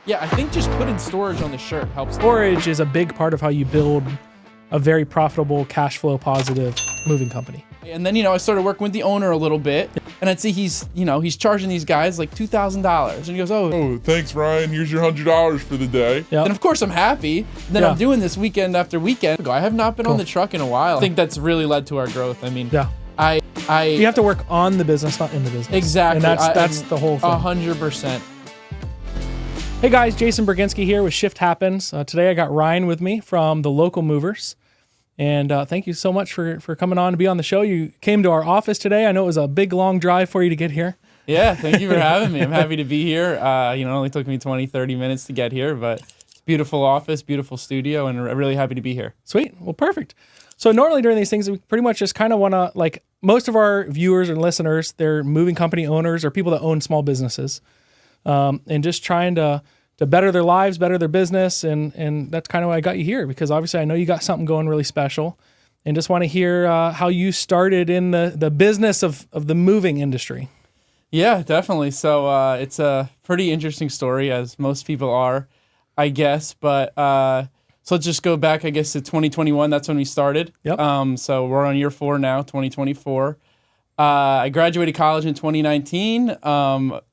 Yeah, I think just putting storage on the shirt helps. Storage is a big part of how you build a very profitable, cash flow positive moving company. And then, I started working with the owner a little bit, and I'd see he's charging these guys like $2,000. And he goes, oh, thanks, Ryan. Here's your $100 for the day. Yep. And of course I'm happy. Then I'm doing this weekend after weekend. I have not been on the truck in a while. I think that's really led to our growth. I mean, you have to work on the business, not in the business. Exactly. And that's the whole thing. 100%. Hey guys, Jason Bergenske here with Shift Happens. Today I got Ryan with me from the Local Movers. And thank you so much for coming on to be on the show. You came to our office today. I know it was a big, long drive for you to get here. Yeah, thank you for having me. I'm happy to be here. It only took me 20, 30 minutes to get here, but it's a beautiful office, beautiful studio, and I'm really happy to be here. Sweet. Well, perfect. So normally during these things, we pretty much just kind of want to, like most of our viewers and listeners, they're moving company owners or people that own small businesses, and just trying to better their lives, better their business. And that's kind of why I got you here, because obviously I know you got something going really special, and just want to hear how you started in the business of the moving industry. Yeah, definitely. So it's a pretty interesting story, as most people are, I guess. But so let's just go back, I guess, to 2021. That's when we started. Yep. So we're on year 4 now, 2024. I graduated college in 2019.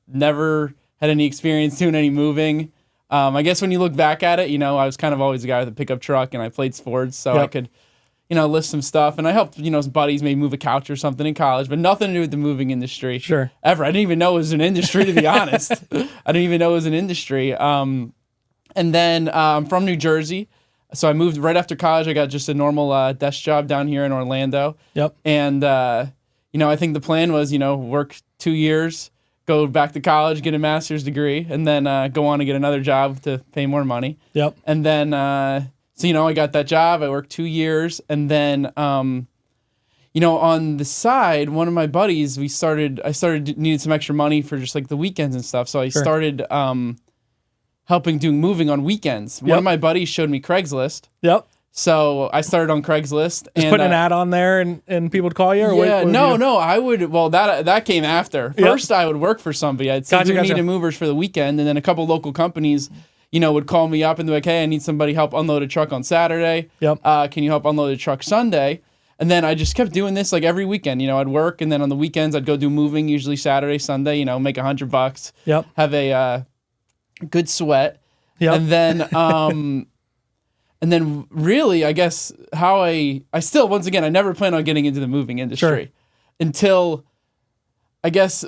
Never had any experience doing any moving. I guess when you look back at it, I was kind of always a guy with a pickup truck, and I played sports, so I could, lift some stuff. And I helped, some buddies maybe move a couch or something in college, but nothing to do with the moving industry. Sure. Ever. I didn't even know it was an industry, to be honest. I didn't even know it was an industry. And then I'm from New Jersey, so I moved right after college. I got just a normal desk job down here in Orlando. Yep. And, I think the plan was, work 2 years, go back to college, get a master's degree, and then go on to get another job to pay more money. Yep. And then, I got that job. I worked 2 years. And then, on the side, one of my buddies, I started needing some extra money for just like the weekends and stuff. So I started helping doing moving on weekends. One of my buddies showed me Craigslist. Yep. So I started on Craigslist. Just put an ad on there and people would call you? Or no, I would, that came after. First, I would work for somebody. I'd say, we need movers for the weekend, and then a couple local companies, would call me up and be like, hey, I need somebody to help unload a truck on Saturday. Yep. Can you help unload a truck Sunday? And then I just kept doing this like every weekend. I'd work, and then on the weekends, I'd go do moving, usually Saturday, Sunday, make $100. Yep. Have a good sweat. Yep. And then... And then really, I guess, how I still, once again, I never planned on getting into the moving industry until, I guess,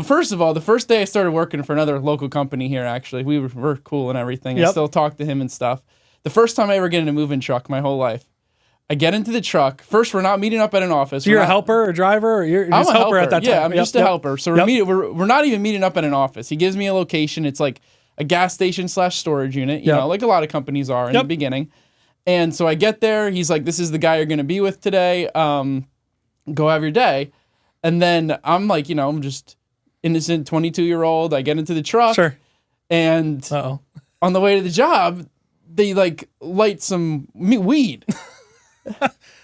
first of all, the first day I started working for another local company here, actually. We were cool and everything. Yep. I still talk to him and stuff. The first time I ever get in a moving truck my whole life, I get into the truck. First, we're not meeting up at an office. So you're a helper or driver? Or you're just I'm a helper at that time? Yeah, I'm just a helper. So we're not even meeting up at an office. He gives me a location. It's like a gas station / storage unit, like a lot of companies are in the beginning. And so I get there. He's like, this is the guy you're going to be with today. Go have your day. And then I'm like, I'm just innocent 22-year-old. I get into the truck. Sure. And on the way to the job, they like light some weed.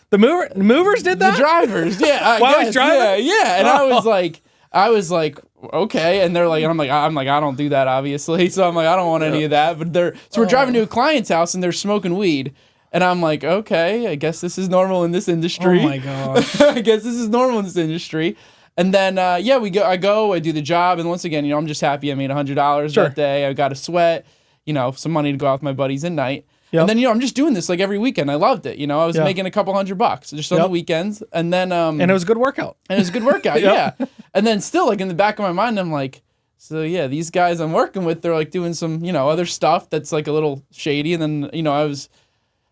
The movers did that? The drivers. Yeah. While I was driving? Yeah. And I was like, okay. And they're like, and I'm like, I don't do that, obviously. So I'm like, I don't want any of that. But we're driving to a client's house and they're smoking weed. And I'm like, okay, I guess this is normal in this industry. Oh my gosh. I guess this is normal in this industry. And then, I do the job. And once again, I'm just happy I made $100 that day. I got a sweat, some money to go out with my buddies at night. Yep. And then, I'm just doing this like every weekend. I loved it. I was making a couple $100 just on the weekends. And then, and it was a good workout. Yeah. And then still like in the back of my mind, I'm like, so yeah, these guys I'm working with, they're like doing some, other stuff that's like a little shady. And then,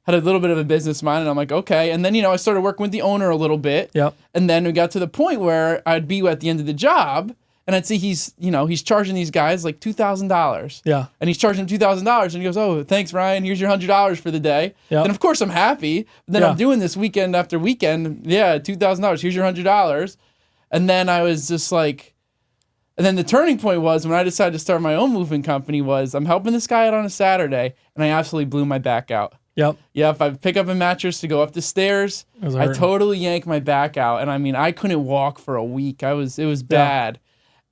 I had a little bit of a business mind, and I'm like, okay. And then, I started working with the owner a little bit. Yep. And then we got to the point where I'd be at the end of the job, and I'd see he's charging these guys like $2,000. Yeah. And he's charging them $2,000, and he goes, oh, thanks, Ryan. Here's your $100 for the day. Yep. Then, of course, I'm happy. But then I'm doing this weekend after weekend. Yeah, $2,000. Here's your $100. And then I was just like, and then the turning point was when I decided to start my own moving company was I'm helping this guy out on a Saturday, and I absolutely blew my back out. Yep. Yeah, if I pick up a mattress to go up the stairs, I totally yank my back out. And I mean, I couldn't walk for a week. It was bad.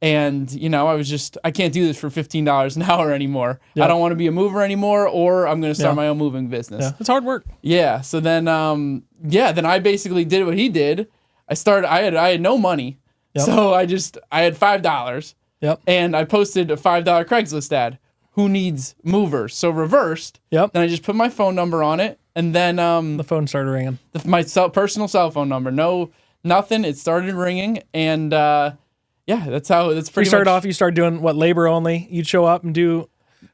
And, I can't do this for $15 an hour anymore. Yeah. I don't want to be a mover anymore, or I'm going to start my own moving business. Yeah. It's hard work. Yeah. So then, then I basically did what he did. I had no money. Yep. So I had $5. Yep. And I posted a $5 Craigslist ad. Who needs movers? So reversed. Yep. Then I just put my phone number on it. And then the phone started ringing. My personal cell phone number. No, nothing. It started ringing. And that's pretty You started much. off, you started doing what, labor only? You'd show up and do,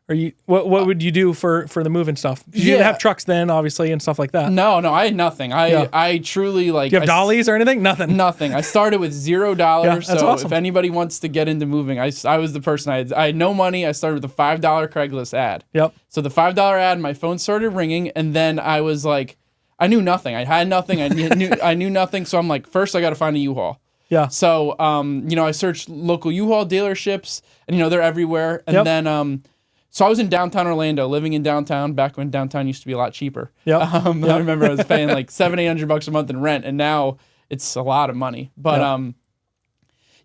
or what would you do for the moving stuff? 'Cause you didn't have trucks then, obviously, and stuff like that. No, I had nothing. I truly like. Do you have dollies or anything? Nothing. Nothing. I started with $0. That's so awesome. if anybody wants to get into moving, I was the person. I had no money. I started with a $5 Craigslist ad. Yep. So the $5 ad, my phone started ringing, and then I was like, I knew nothing. I had nothing. I knew nothing. So I'm like, first I got to find a U-Haul. Yeah. So I searched local U-Haul dealerships, and they're everywhere. And then so I was in downtown Orlando, living in downtown back when downtown used to be a lot cheaper. Yep. I remember I was paying like $700-800 a month in rent, and now it's a lot of money. But so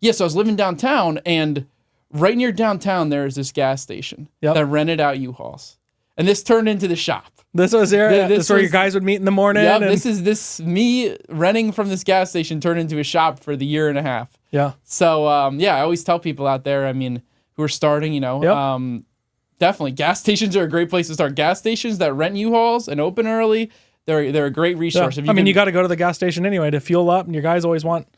I was living downtown, and right near downtown there's this gas station that rented out U-Hauls, and this turned into the shop. This was there. This where your guys would meet in the morning. Yeah, and this me renting from this gas station turned into a shop for the year and a half. Yeah. So I always tell people out there, who are starting, definitely gas stations are a great place to start. Gas stations that rent U-Hauls and open early, they're a great resource. Yeah. If you got to go to the gas station anyway to fuel up, and your guys always want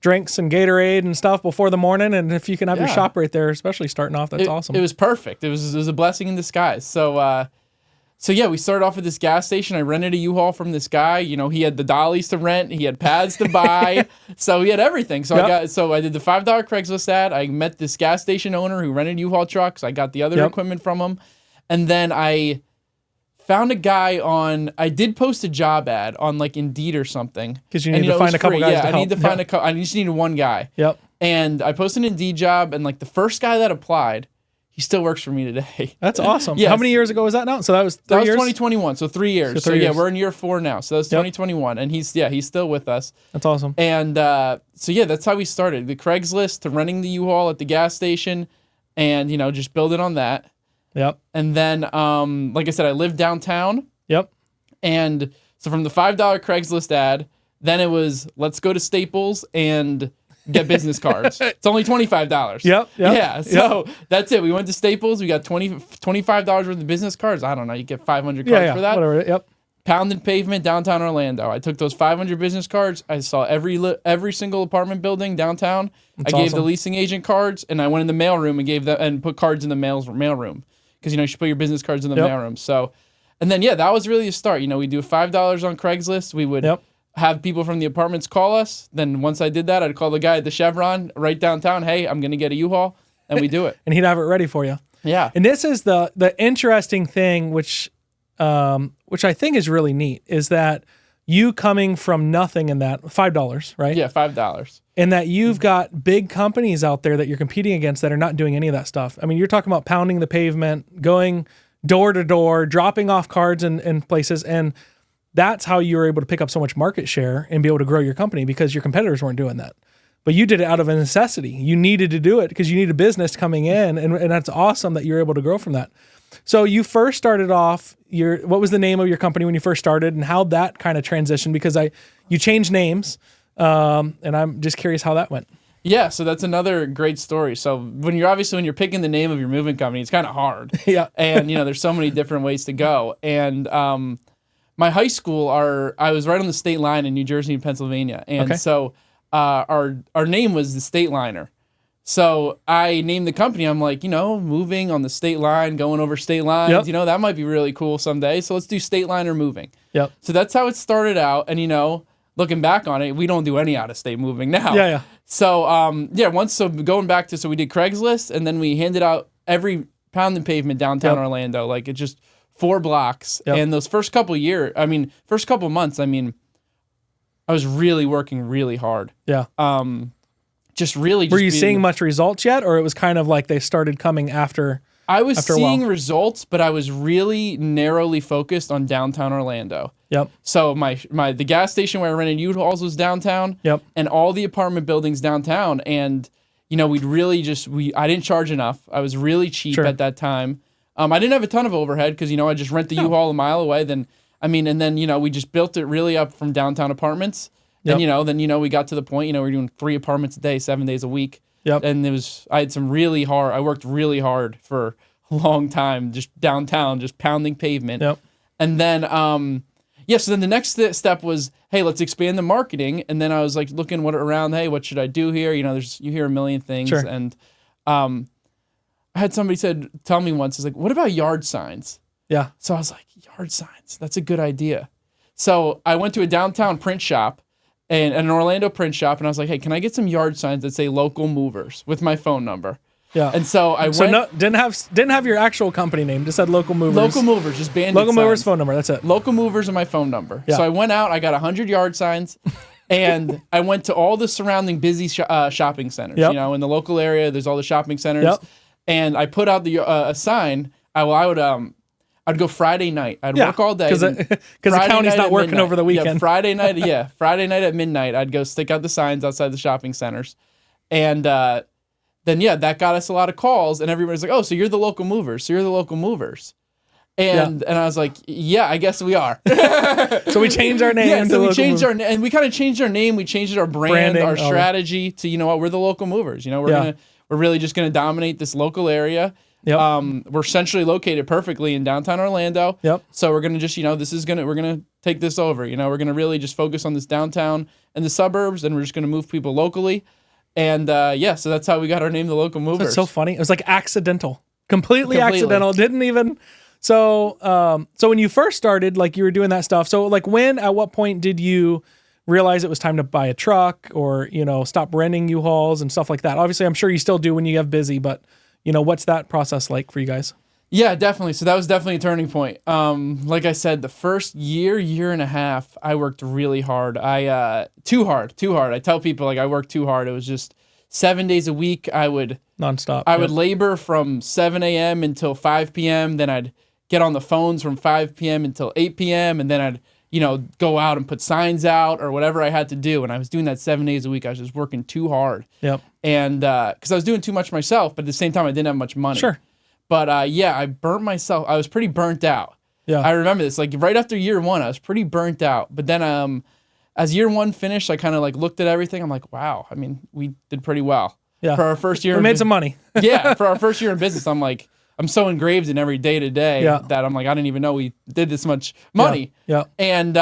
drinks and Gatorade and stuff before the morning. And if you can have your shop right there, especially starting off, that's awesome. It was perfect. It was a blessing in disguise. So we started off at this gas station. I rented a U-Haul from this guy. He had the dollies to rent. He had pads to buy. So he had everything. So I did the $5 Craigslist ad. I met this gas station owner who rented U-Haul trucks. I got the other equipment from him. And then I found a guy I did post a job ad on like Indeed or something. Because you need to find a couple guys to help. I need to find a couple. I just needed one guy. Yep. And I posted an Indeed job, and like the first guy that applied, he still works for me today. That's awesome. Yes. How many years ago was that now? So that was 3 years? 2021, so 3 years. So we're in year 4 now. So that's 2021, and he's still with us. That's awesome. And that's how we started. The Craigslist to renting the U-Haul at the gas station, and just building on that. Yep. And then, like I said, I live downtown. Yep. And so from the $5 Craigslist ad, then it was let's go to Staples and get business cards. It's only $25. Yep. Yeah. So that's it. We went to Staples. We got $25 worth of business cards. I don't know. You get 500 cards for that. Whatever. Yep. Pounded pavement, downtown Orlando. I took those 500 business cards. I saw every single apartment building downtown. That's I gave awesome. the leasing agent cards, and I went in the mailroom and gave them and put cards in the mailroom because you should put your business cards in the mailroom. So, and then that was really a start. We do $5 on Craigslist. We would have people from the apartments call us. Then once I did that, I'd call the guy at the Chevron right downtown. Hey, I'm gonna get a U-Haul, and we do it. And he'd have it ready for you. Yeah. And this is the interesting thing, which I think is really neat, is that you coming from nothing in that $5, right? Yeah, $5. And that you've got big companies out there that you're competing against that are not doing any of that stuff. I mean, you're talking about pounding the pavement, going door to door, dropping off cards in places, and that's how you were able to pick up so much market share and be able to grow your company because your competitors weren't doing that. But you did it out of a necessity. You needed to do it because you need a business coming in, and that's awesome that you're able to grow from that. So you first started off, what was the name of your company when you first started, and how that kind of transitioned? Because you changed names, and I'm just curious how that went. Yeah, so that's another great story. So when you're picking the name of your moving company, it's kind of hard. Yeah. And there's so many different ways to go. And my high school, I was right on the state line in New Jersey and Pennsylvania, and so our name was the State Liner. So I named the company. I'm like, moving on the state line, going over state lines. Yep. That might be really cool someday. So let's do State Liner moving. Yep. So that's how it started out. And looking back on it, we don't do any out of state moving now. Yeah. So going back to, so we did Craigslist, and then we handed out every pound and pavement downtown Orlando. Like, it just 4 blocks. Yep. And those first couple months, I was really working really hard. Yeah. Were you seeing much results yet, or it was kind of like they started coming after? I was seeing results, but I was really narrowly focused on downtown Orlando. Yep. So the gas station where I rented U-Hauls was downtown. Yep. And all the apartment buildings downtown. And we'd really I didn't charge enough. I was really cheap at that time. I didn't have a ton of overhead because, I just rent the U-Haul a mile away. Then we just built it really up from downtown apartments. And, then we got to the point, we were doing 3 apartments a day, 7 days a week. Yep. And I worked really hard for a long time, just downtown, just pounding pavement. Yep. And then, so then the next step was, hey, let's expand the marketing. And then I was like looking around, hey, what should I do here? You hear a million things. Sure. And I had somebody tell me once, it's like, what about yard signs? Yeah. So I was like, yard signs, that's a good idea. So I went to a downtown print shop and an Orlando print shop, and I was like, hey, can I get some yard signs that say local movers with my phone number? Yeah. And so I went. Didn't have your actual company name. Just said local movers. Local movers, just bandit Local signs. movers phone number. That's it. Local movers and my phone number. Yeah. So I went out. I got 100 yard signs, and I went to all the surrounding busy shopping centers. Yep. In the local area, there's all the shopping centers. Yep. And I put out a sign. I'd go Friday night. I'd work all day because the county's not working midnight. over the weekend. Yeah, Friday night. Friday night at midnight, I'd go stick out the signs outside the shopping centers, and then that got us a lot of calls, and everybody's like, "Oh, so you're the local movers? And I was like, "Yeah, I guess we are." So we changed our name. Yeah, so we changed and we kind of changed our name. We changed our branding, our strategy to we're the local movers. We're really just gonna dominate this local area. Yep. We're centrally located perfectly in downtown Orlando. Yep. So we're gonna just, we're gonna take this over. We're gonna really just focus on this downtown and the suburbs, and we're just gonna move people locally. And so that's how we got our name, the Local Movers. That's so funny. It was like accidental, completely accidental. Didn't even. So when you first started, like you were doing that stuff. So like at what point did you realize it was time to buy a truck or stop renting U-Hauls and stuff like that? Obviously, I'm sure you still do when you have busy, but what's that process like for you guys? Yeah, definitely. So that was definitely a turning point. Like I said, the first year and a half, I worked really hard. Too hard. I tell people I worked too hard. It was just 7 days a week. I would nonstop. I would labor from 7 a.m. until 5 p.m. Then I'd get on the phones from 5 p.m. until 8 p.m. And then I'd go out and put signs out or whatever I had to do. And I was doing that 7 days a week. I was just working too hard. Yep. And because I was doing too much myself, but at the same time, I didn't have much money. Sure. But I burnt myself. I was pretty burnt out. Yeah. I remember this. Like right after year one, I was pretty burnt out. But then as year one finished, I kind of looked at everything. I'm like, wow. I mean, we did pretty well. Yeah. For our first year. We made some money. Yeah. For our first year in business, I'm like, I'm so engraved in every day to day that I'm like, I didn't even know we did this much money. Yeah. And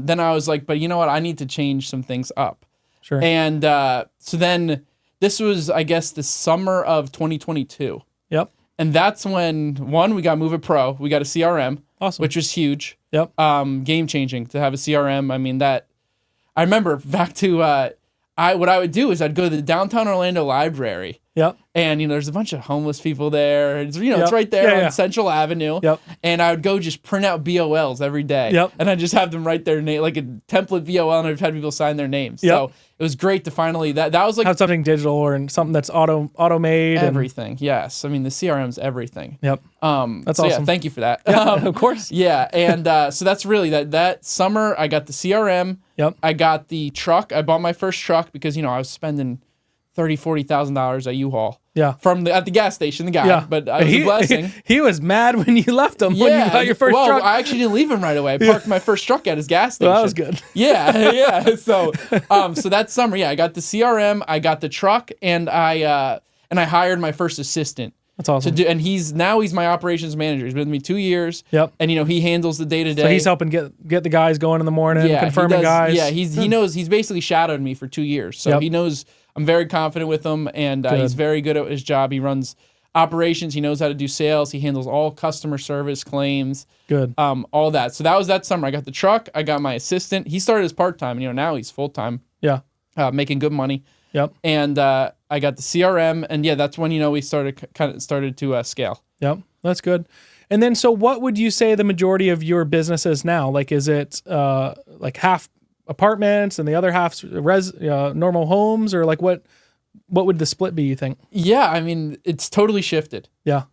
then I was like, but you know what? I need to change some things up. Sure. And so then this was, I guess, the summer of 2022. Yep. And that's when, we got MoveitPro. We got a CRM, awesome, which was huge. Yep. Game changing to have a CRM. I mean, I remember back to, what I would do is I'd go to the downtown Orlando library. Yep. And, there's a bunch of homeless people there. It's, it's right there on Central Avenue. Yep. And I would go just print out BOLs every day. Yep. And I'd just have them write their name, like a template BOL, and I've had people sign their names. Yep. So it was great to finally, that was like. Have something digital or something that's auto-made. Everything, yes. I mean, the CRM's everything. Yep. That's awesome. Yeah, thank you for that. Yeah, of course. Yeah, and so that's really, that summer, I got the CRM. Yep. I got the truck. I bought my first truck because, I was spending $30,000-$40,000 at U-Haul. Yeah. At the gas station, the guy. But it was a blessing. He was mad when you left him when you got your first truck. I actually didn't leave him right away. I parked my first truck at his gas station. Well, that was good. Yeah. So that summer, I got the CRM, I got the truck, and I hired my first assistant. That's awesome. And he's my operations manager. He's been with me 2 years. Yep. And he handles the day to day. So he's helping get the guys going in the morning, confirming guys. Yeah, he knows. He's basically shadowed me for 2 years, so he knows. I'm very confident with him, and he's very good at his job. He runs operations. He knows how to do sales. He handles all customer service claims. Good. All that. So that was that summer. I got the truck. I got my assistant. He started as part-time. Now he's full-time. Yeah. Making good money. Yep. And I got the CRM, and that's when we started to scale. Yep. That's good. And then, so what would you say the majority of your business is now? Like, is it like half apartments and the other half's normal homes, or like what would the split be, you think? Yeah, I mean, it's totally shifted. Yeah.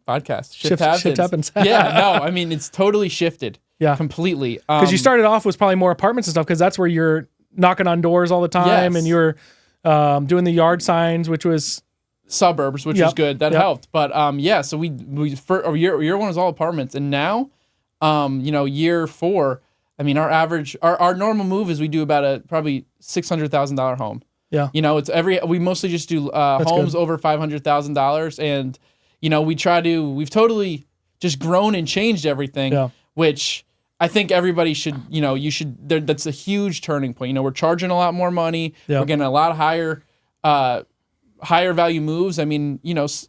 Podcast. Shift happens. Yeah, no, I mean, it's totally shifted. Yeah. Completely. Because you started off with probably more apartments and stuff, because that's where you're knocking on doors all the time, and you're doing the yard signs, which was suburbs, which was good. That helped. But so we for year one was all apartments, and now, year 4, I mean, our average, our normal move is we do about a probably $600,000 home. Yeah. We mostly just do homes good. over $500,000, and we've totally just grown and changed everything, which I think everybody should, that's a huge turning point. We're charging a lot more money. We're getting a lot higher value moves. I mean,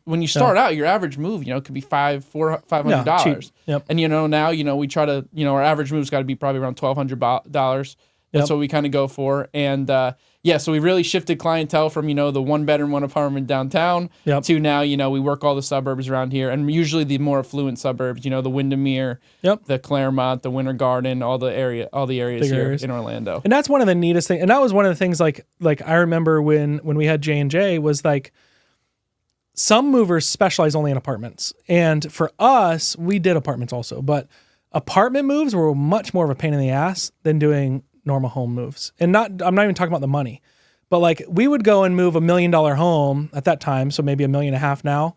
when you start out, your average move, could be $500. Yep. And now, we try to, our average move's got to be probably around $1,200. That's what we kind of go for. And so we really shifted clientele from, the 1-bedroom, 1-apartment downtown to now, we work all the suburbs around here, and usually the more affluent suburbs, the Windermere, the Claremont, the Winter Garden, all the areas here in Orlando. And that's one of the neatest things. And that was one of the things like I remember when we had J&J was like, some movers specialize only in apartments. And for us, we did apartments also, but apartment moves were much more of a pain in the ass than doing normal home moves. And I'm not even talking about the money, but like we would go and move $1 million home at that time. So maybe $1.5 million now.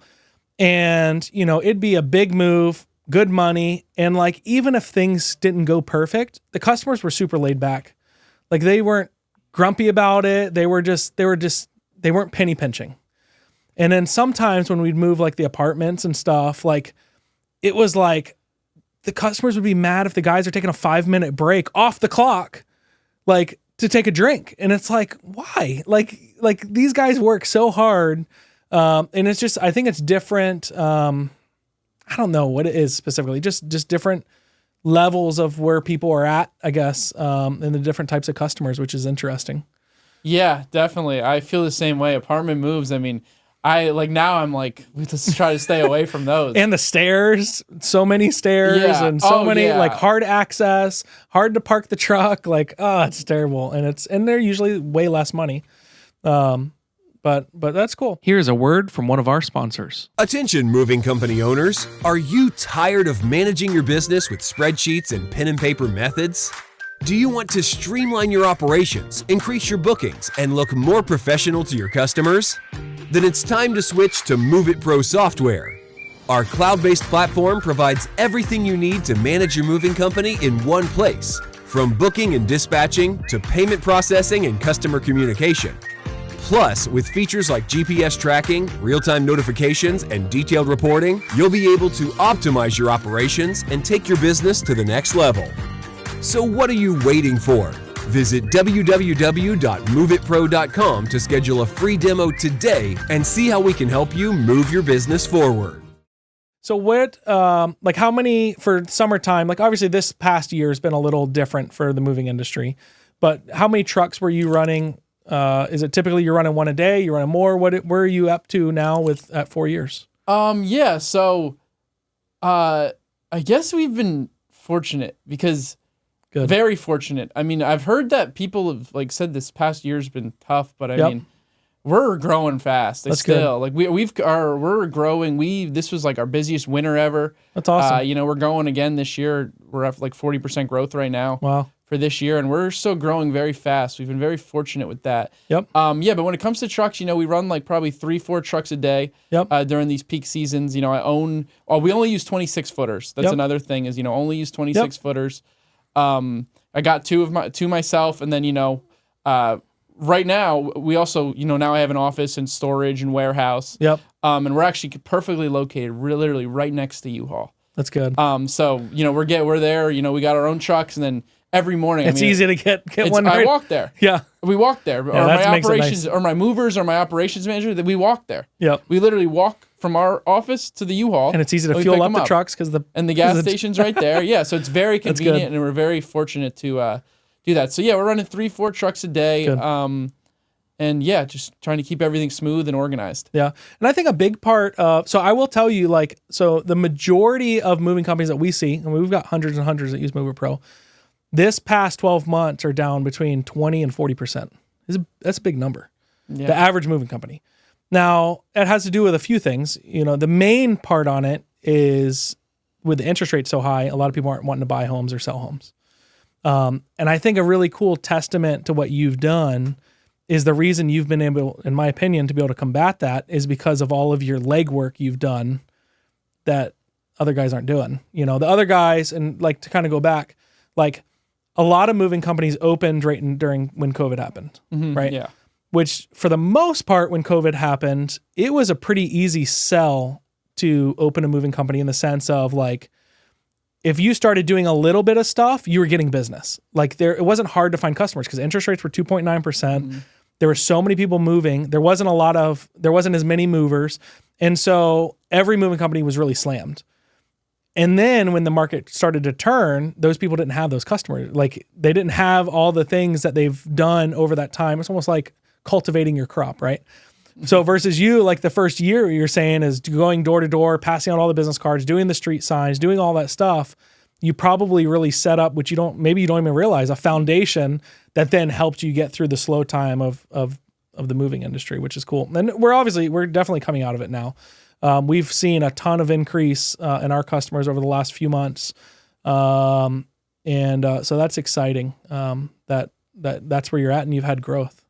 And, it'd be a big move, good money. And like, even if things didn't go perfect, the customers were super laid back. Like they weren't grumpy about it. They weren't penny pinching. And then sometimes when we'd move like the apartments and stuff, like it was like the customers would be mad if the guys are taking a 5-minute break off the clock, like to take a drink. And it's like, why? Like these guys work so hard. And it's just, I think it's different. I don't know what it is specifically, just different levels of where people are at, I guess, and the different types of customers, which is interesting. Yeah, definitely. I feel the same way. Apartment moves, I mean, I'm like, let's try to stay away from those. And the stairs, so many stairs and so many like hard access, hard to park the truck. Like, it's terrible. And they're usually way less money. But that's cool. Here's a word from one of our sponsors. Attention, moving company owners. Are you tired of managing your business with spreadsheets and pen and paper methods? Do you want to streamline your operations, increase your bookings, and look more professional to your customers? Then it's time to switch to MoveitPro software. Our cloud-based platform provides everything you need to manage your moving company in one place, from booking and dispatching to payment processing and customer communication. Plus, with features like GPS tracking, real-time notifications, and detailed reporting, you'll be able to optimize your operations and take your business to the next level. So what are you waiting for? Visit www.moveitpro.com to schedule a free demo today and see how we can help you move your business forward. So what, like how many for summertime, like obviously this past year has been a little different for the moving industry, but how many trucks were you running? Is it typically you're running one a day, you're running more? Where are you up to now at 4 years? So I guess we've been fortunate because very fortunate. I mean, I've heard that people have like said this past year's been tough, but I mean, we're growing fast. That's still good. Like we're growing. This was like our busiest winter ever. That's awesome. We're going again this year. We're at like 40% growth right now. Wow. For this year, and we're still growing very fast. We've been very fortunate with that. Yep. But when it comes to trucks, we run like probably 3-4 trucks a day. Yep. During these peak seasons, we only use 26 footers. That's another thing is, only use 26 footers. I got two myself, and then, right now we also, now I have an office and storage and warehouse. Yep. And we're actually perfectly located, literally right next to U-Haul. That's good. So, we're there, we got our own trucks, and then every morning, it's easy to get one. I walk there. Yeah. We walk there. Yeah, or my nice. operations, or my movers, or my operations manager, that we walk there. Yep. We literally walk from our office to the U-Haul. And it's easy to fuel up the trucks because the gas station's right there. Yeah, so it's very convenient, and we're very fortunate to do that. So yeah, we're running 3-4 trucks a day. Good. And yeah, just trying to keep everything smooth and organized. Yeah. And I think a big part of, so I will tell you, the majority of moving companies that we see, and we've got hundreds and hundreds that use MoveitPro, this past 12 months are down between 20 and 40%. That's a big number. Yeah. The average moving company. Now, it has to do with a few things. The main part on it is with the interest rate so high, a lot of people aren't wanting to buy homes or sell homes. And I think a really cool testament to what you've done is the reason you've been able, in my opinion, to be able to combat that is because of all of your legwork you've done that other guys aren't doing. You know, the other guys, and like to kind of go back, like a lot of moving companies opened during when COVID happened, right? Yeah. Which for the most part, when COVID happened, it was a pretty easy sell to open a moving company in the sense of like, if you started doing a little bit of stuff, you were getting business. Like it wasn't hard to find customers because interest rates were 2.9%. There were so many people moving. There wasn't as many movers. And so every moving company was really slammed. And then when the market started to turn, those people didn't have those customers. Like they didn't have all the things that they've done over that time. It's almost like cultivating your crop, right? So versus you, like the first year you're saying is going door to door, passing out all the business cards, doing the street signs, doing all that stuff. You probably really set up, which maybe you don't even realize, a foundation that then helped you get through the slow time of the moving industry, which is cool. And we're definitely coming out of it now. We've seen a ton of increase in our customers over the last few months. So that's exciting. That's where you're at and you've had growth.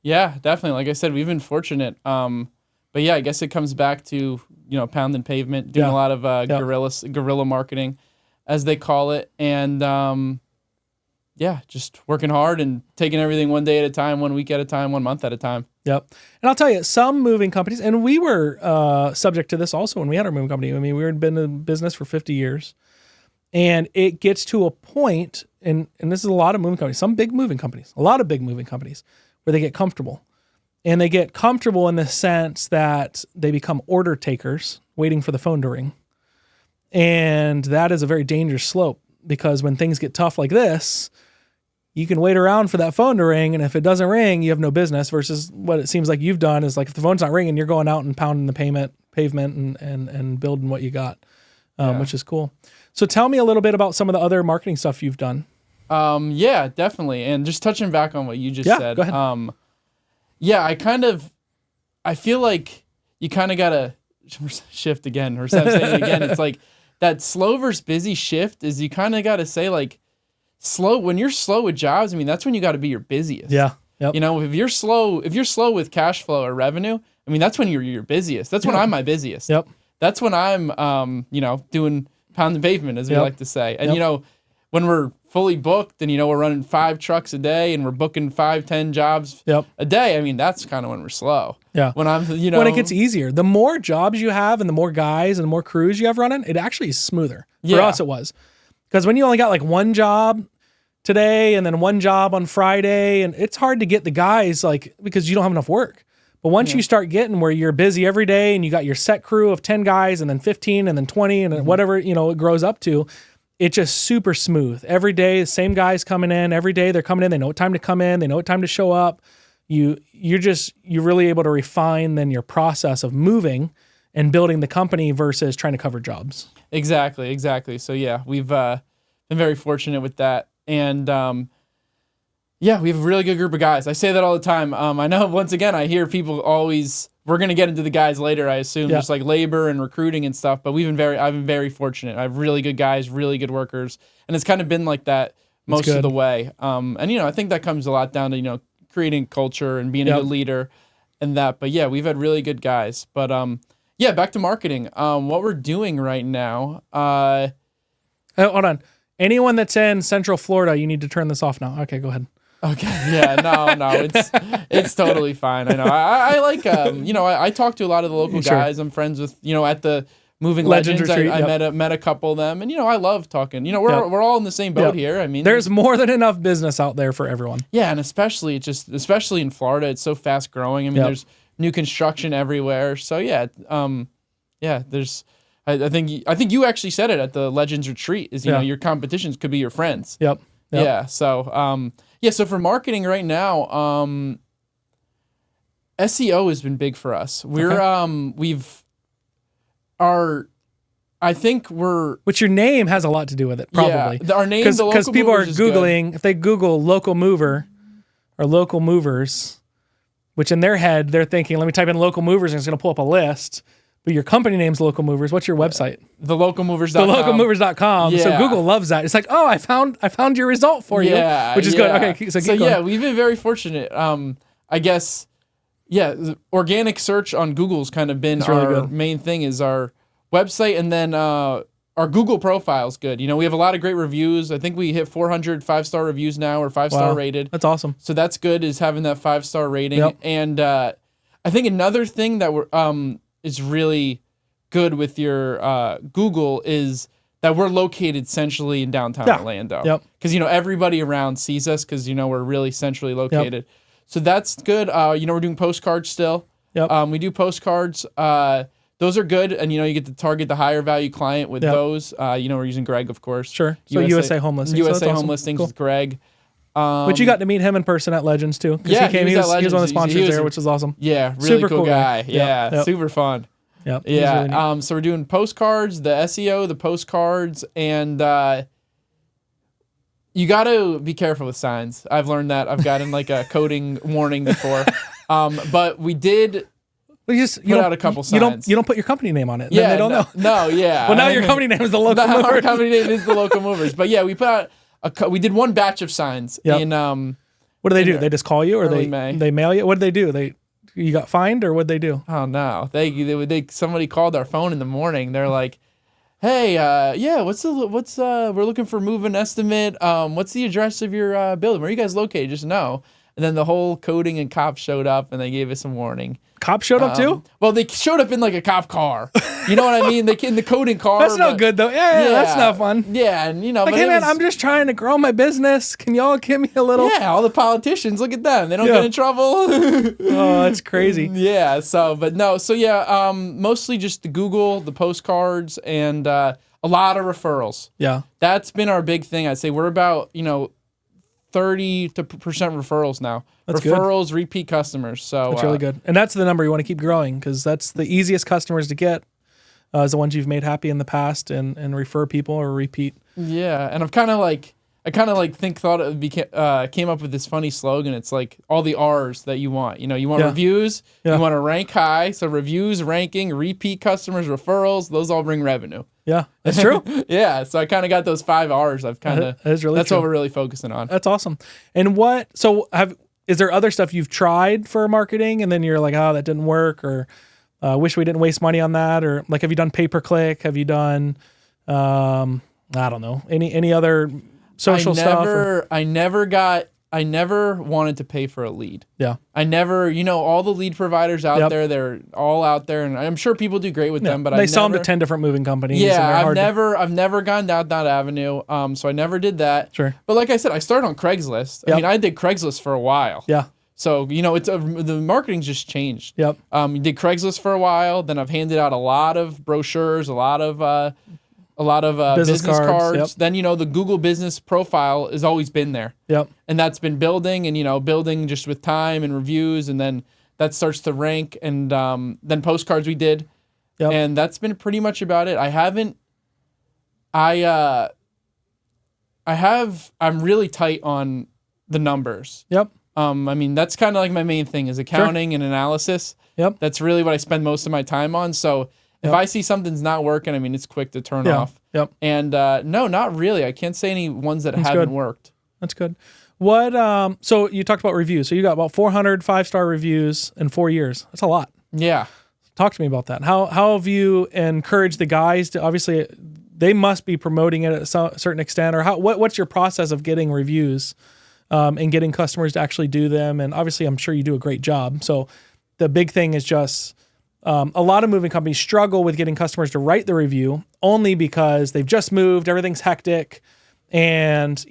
Yeah, definitely. Like I said, we've been fortunate. But yeah, I guess it comes back to, pounding pavement, doing a lot of guerrilla marketing, as they call it. And just working hard and taking everything one day at a time, 1 week at a time, 1 month at a time. Yep. And I'll tell you, some moving companies, and we were subject to this also when we had our moving company. I mean, we had been in business for 50 years. And it gets to a point, and this is a lot of moving companies, some big moving companies, a lot of big moving companies, where they get comfortable. And they get comfortable in the sense that they become order takers, waiting for the phone to ring. And that is a very dangerous slope, because when things get tough like this, you can wait around for that phone to ring, and if it doesn't ring, you have no business, versus what it seems like you've done is like if the phone's not ringing, you're going out and pounding the pavement and building what you got, which is cool. So tell me a little bit about some of the other marketing stuff you've done. Yeah, definitely. And just touching back on what you just said. Go ahead. I feel like you kind of got to shift again, or saying it again. It's like that slow versus busy shift is you kind of got to say like slow. When you're slow with jobs, I mean, that's when you got to be your busiest. Yeah. Yep. If you're slow with cash flow or revenue, I mean, that's when you're your busiest. That's when I'm my busiest. Yep. That's when I'm, doing pound the pavement, as we like to say. And, when we're fully booked and, we're running 5 trucks a day and we're booking 5-10 jobs a day, I mean, that's kind of when we're slow. Yeah. When I'm, when it gets easier, the more jobs you have and the more guys and the more crews you have running, it actually is smoother. For us, it was. Because when you only got like one job today and then one job on Friday, and it's hard to get the guys because you don't have enough work. But once you start getting where you're busy every day and you got your set crew of 10 guys and then 15 and then 20 and then whatever, it grows up to, it's just super smooth. Every day, the same guys coming in. Every day they're coming in. They know what time to come in. They know what time to show up. You're really able to refine then your process of moving and building the company versus trying to cover jobs. Exactly. So yeah, we've been very fortunate with that. And we have a really good group of guys. I say that all the time. I know, once again, I hear people always, we're going to get into the guys later, I assume, just like labor and recruiting and stuff, but I've been very fortunate. I have really good guys, really good workers, and it's kind of been like that most of the way. And, I think that comes a lot down to, creating culture and being a good leader and that. But yeah, we've had really good guys. But back to marketing. What we're doing right now. Hold on. Anyone that's in Central Florida, you need to turn this off now. Okay, go ahead. Okay. Yeah. No. It's totally fine. I know. I like. I talk to a lot of the local guys. I'm friends with. At the Moving Legends. Retreat, I met a couple of them, and I love talking. We're all in the same boat here. I mean, there's more than enough business out there for everyone. Yeah, and especially in Florida, it's so fast growing. I mean, there's new construction everywhere. So yeah. There's. I think you actually said it at the Legends retreat. Is your competitions could be your friends. Yep. Yeah. So so for marketing right now, SEO has been big for us. Which your name has a lot to do with it, probably. Yeah, our name, because people are Googling, if they Google local mover or local movers, which in their head, they're thinking, let me type in local movers and it's going to pull up a list. But your company name's Local Movers. What's your website? TheLocalMovers.com. TheLocalMovers.com. Yeah. So Google loves that. It's like, I found your result for you, which is good. Okay, so keep going. We've been very fortunate. I guess, yeah, the organic search on Google's kind of been really our good. main thing is our website, and then our Google profile is good. We have a lot of great reviews. I think we hit 400 5-star reviews now, or 5-star rated. That's awesome. So that's good, is having that 5-star rating. Yep. And I think another thing that is really good with your Google is that we're located centrally in downtown Orlando. Yep. Because, everybody around sees us because, we're really centrally located. So that's good. We're doing postcards still. Yep. We do postcards. Those are good. And, you get to target the higher value client with those. We're using Greg, of course. Sure. So USA Home Listings. USA so that's Home awesome. Listings Cool. with Greg. But you got to meet him in person at Legends too. Yeah, he came. He was one of the Legends. sponsors there, which is awesome. Yeah, really Super cool cool guy. guy. Yeah, Yep. super fun. Yep. Yeah. Really neat. So we're doing postcards, the SEO, the postcards, and you got to be careful with signs. I've learned that. I've gotten like a coding warning before. But we did Well, you put out a couple signs. You don't put your company name on it. Yeah, Then they don't know. No, yeah. Well, now your company name is the local. Now our Movers. company name is the Local Movers. But yeah, we put out we did one batch of signs Yep. in What do they do? They just call you, or early they May. they mail you? What did they do? You got fined, or what did they do? Oh no! Somebody called our phone in the morning. They're like, "Hey, we're looking for move-in estimate. What's the address of your building? Where are you guys located? Just know." And then the whole coding and cops showed up, and they gave us some warning. Cops showed up too. Well, they showed up in like a cop car. You know what I mean? They in the coding car. That's no good though. Yeah, that's not fun. Yeah, and Like, but hey it man, was- I'm just trying to grow my business. Can y'all give me a little? Yeah, all the politicians, look at them. They don't Yeah. get in trouble. Oh, that's crazy. Yeah, mostly just the Google, the postcards, and a lot of referrals. Yeah. That's been our big thing. I'd say we're about 30% referrals now. That's good. Referrals, repeat customers. So That's really good. And that's the number you want to keep growing, because that's the easiest customers to get, is the ones you've made happy in the past and refer people or repeat. Yeah, and came up with this funny slogan. It's like all the R's that you want. You want reviews, Yeah. you want to rank high. So reviews, ranking, repeat customers, referrals, those all bring revenue. Yeah, that's true. Yeah, so I kind of got those 5 R's. That's That is really what true. we're really focusing on. That's awesome. And is there other stuff you've tried for marketing and then you're like, oh, that didn't work, or wish we didn't waste money on that, or like, have you done pay-per-click? Have you done, I don't know, any other social stuff? I never wanted to pay for a lead. Yeah. I never, all the lead providers out Yep. there, they're all out there, and I'm sure people do great with them, but they sell them to 10 different moving companies. and Yeah, they're I've never gone down that avenue. So I never did that. Sure. But like I said, I started on Craigslist. I Yep. mean, I did Craigslist for a while. Yeah. So it's the marketing's just changed. Yep. Did Craigslist for a while. Then I've handed out a lot of brochures, a lot of business cards. Yep. Then the Google business profile has always been there, Yep. and that's been building and building just with time and reviews, and then that starts to rank. And then postcards we did, Yep. and that's been pretty much about it. I'm really tight on the numbers. Yep. I mean, that's kind of like my main thing is accounting and analysis. Yep. That's really what I spend most of my time on. So if I see something's not working, I mean, it's quick to turn Yeah. off. Yep. And no, not really. I can't say any ones that haven't good. worked. That's good. What, so you talked about reviews. So you got about 400 5-star reviews in 4 years. That's a lot. Yeah. Talk to me about that. How have you encouraged the guys to, obviously they must be promoting it at a certain extent, or what's your process of getting reviews and getting customers to actually do them? And obviously I'm sure you do a great job. So the big thing is just, a lot of moving companies struggle with getting customers to write the review only because they've just moved, everything's hectic, and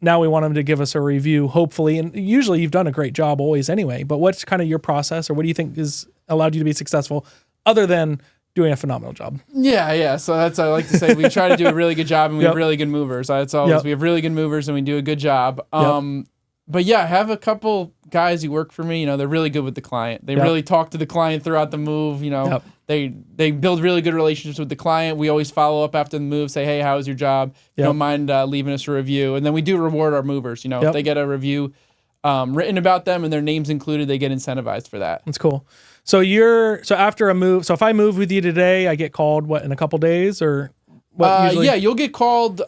now we want them to give us a review, hopefully. And usually you've done a great job always anyway, but what's kind of your process, or what do you think has allowed you to be successful other than doing a phenomenal job? Yeah. So that's, I like to say, we try to do a really good job, and we have really good movers. That's always, we have really good movers and we do a good job. But yeah, I have a couple guys who work for me. They're really good with the client. They really talk to the client throughout the move. They build really good relationships with the client. We always follow up after the move, say, hey, how was your job? If you don't mind leaving us a review. And then we do reward our movers. If they get a review written about them and their name's included, they get incentivized for that. That's cool. So after a move, so if I move with you today, I get called in a couple days, or what usually? Yeah, you'll get called.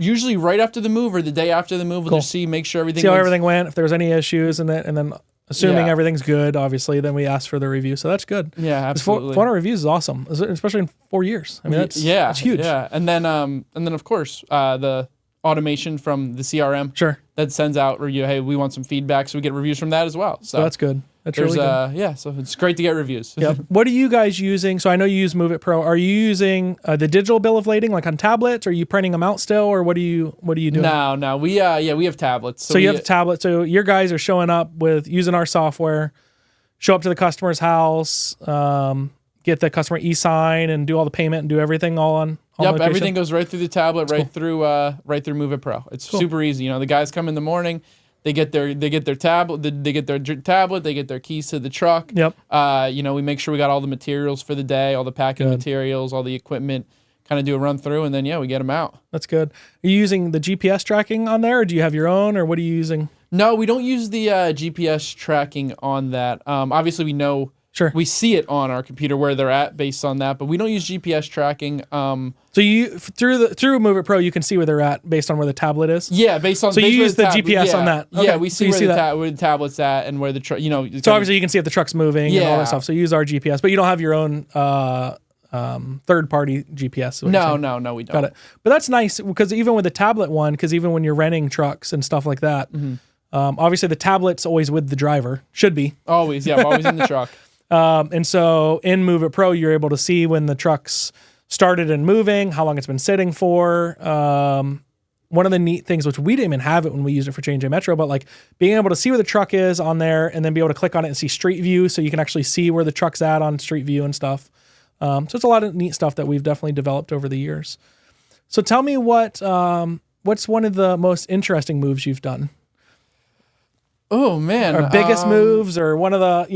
usually right after the move or the day after the move. We'll just make sure everything. See how everything went. If there was any issues, and then assuming Yeah. everything's good, obviously, then we ask for the review. So that's good. Yeah, absolutely. 400 reviews is awesome, especially in 4 years. I mean, that's huge. Yeah, and then of course the automation from the CRM. Sure. That sends out review. Hey, we want some feedback, so we get reviews from that as well. So that's good. That's really good. Yeah, so it's great to get reviews. Yep. What are you guys using? So I know you use MoveitPro. Are you using the digital bill of lading, like on tablets? Are you printing them out still, or what are you doing? No, we have tablets. So you have tablets. So your guys are showing up with using our software, show up to the customer's house, get the customer e-sign, and do all the payment and do everything all on. Yep, location? everything goes right through the tablet, through MoveitPro. It's super easy. The guys come in the morning. They get their tablet. They get their tablet. They get their keys to the truck. Yep. We make sure we got all the materials for the day, all the packing materials, all the equipment. Kind of do a run through, and then we get them out. That's good. Are you using the GPS tracking on there, or do you have your own, or what are you using? No, we don't use the GPS tracking on that. Obviously, we know. Sure. We see it on our computer where they're at based on that, but we don't use GPS tracking. So you through MoveitPro, you can see where they're at based on where the tablet is. Yeah, based on. So you use the GPS on that. Okay. Yeah, we so see where the tablet's at and where the truck. So obviously you can see if the truck's moving and all that stuff. So you use our GPS, but you don't have your own third-party GPS. No, we don't. Got it. But that's nice because even with the tablet one, because even when you're renting trucks and stuff like that, obviously the tablet's always with the driver. Should be. Always, always in the truck. And so in MoveitPro, you're able to see when the truck's started and moving, how long it's been sitting for. One of the neat things, which we didn't even have it when we used it for J&J Metro, but like being able to see where the truck is on there and then be able to click on it and see Street View, so you can actually see where the truck's at on Street View and stuff. So it's a lot of neat stuff that we've definitely developed over the years. So tell me what's one of the most interesting moves you've done? Oh man, or biggest moves, or one of the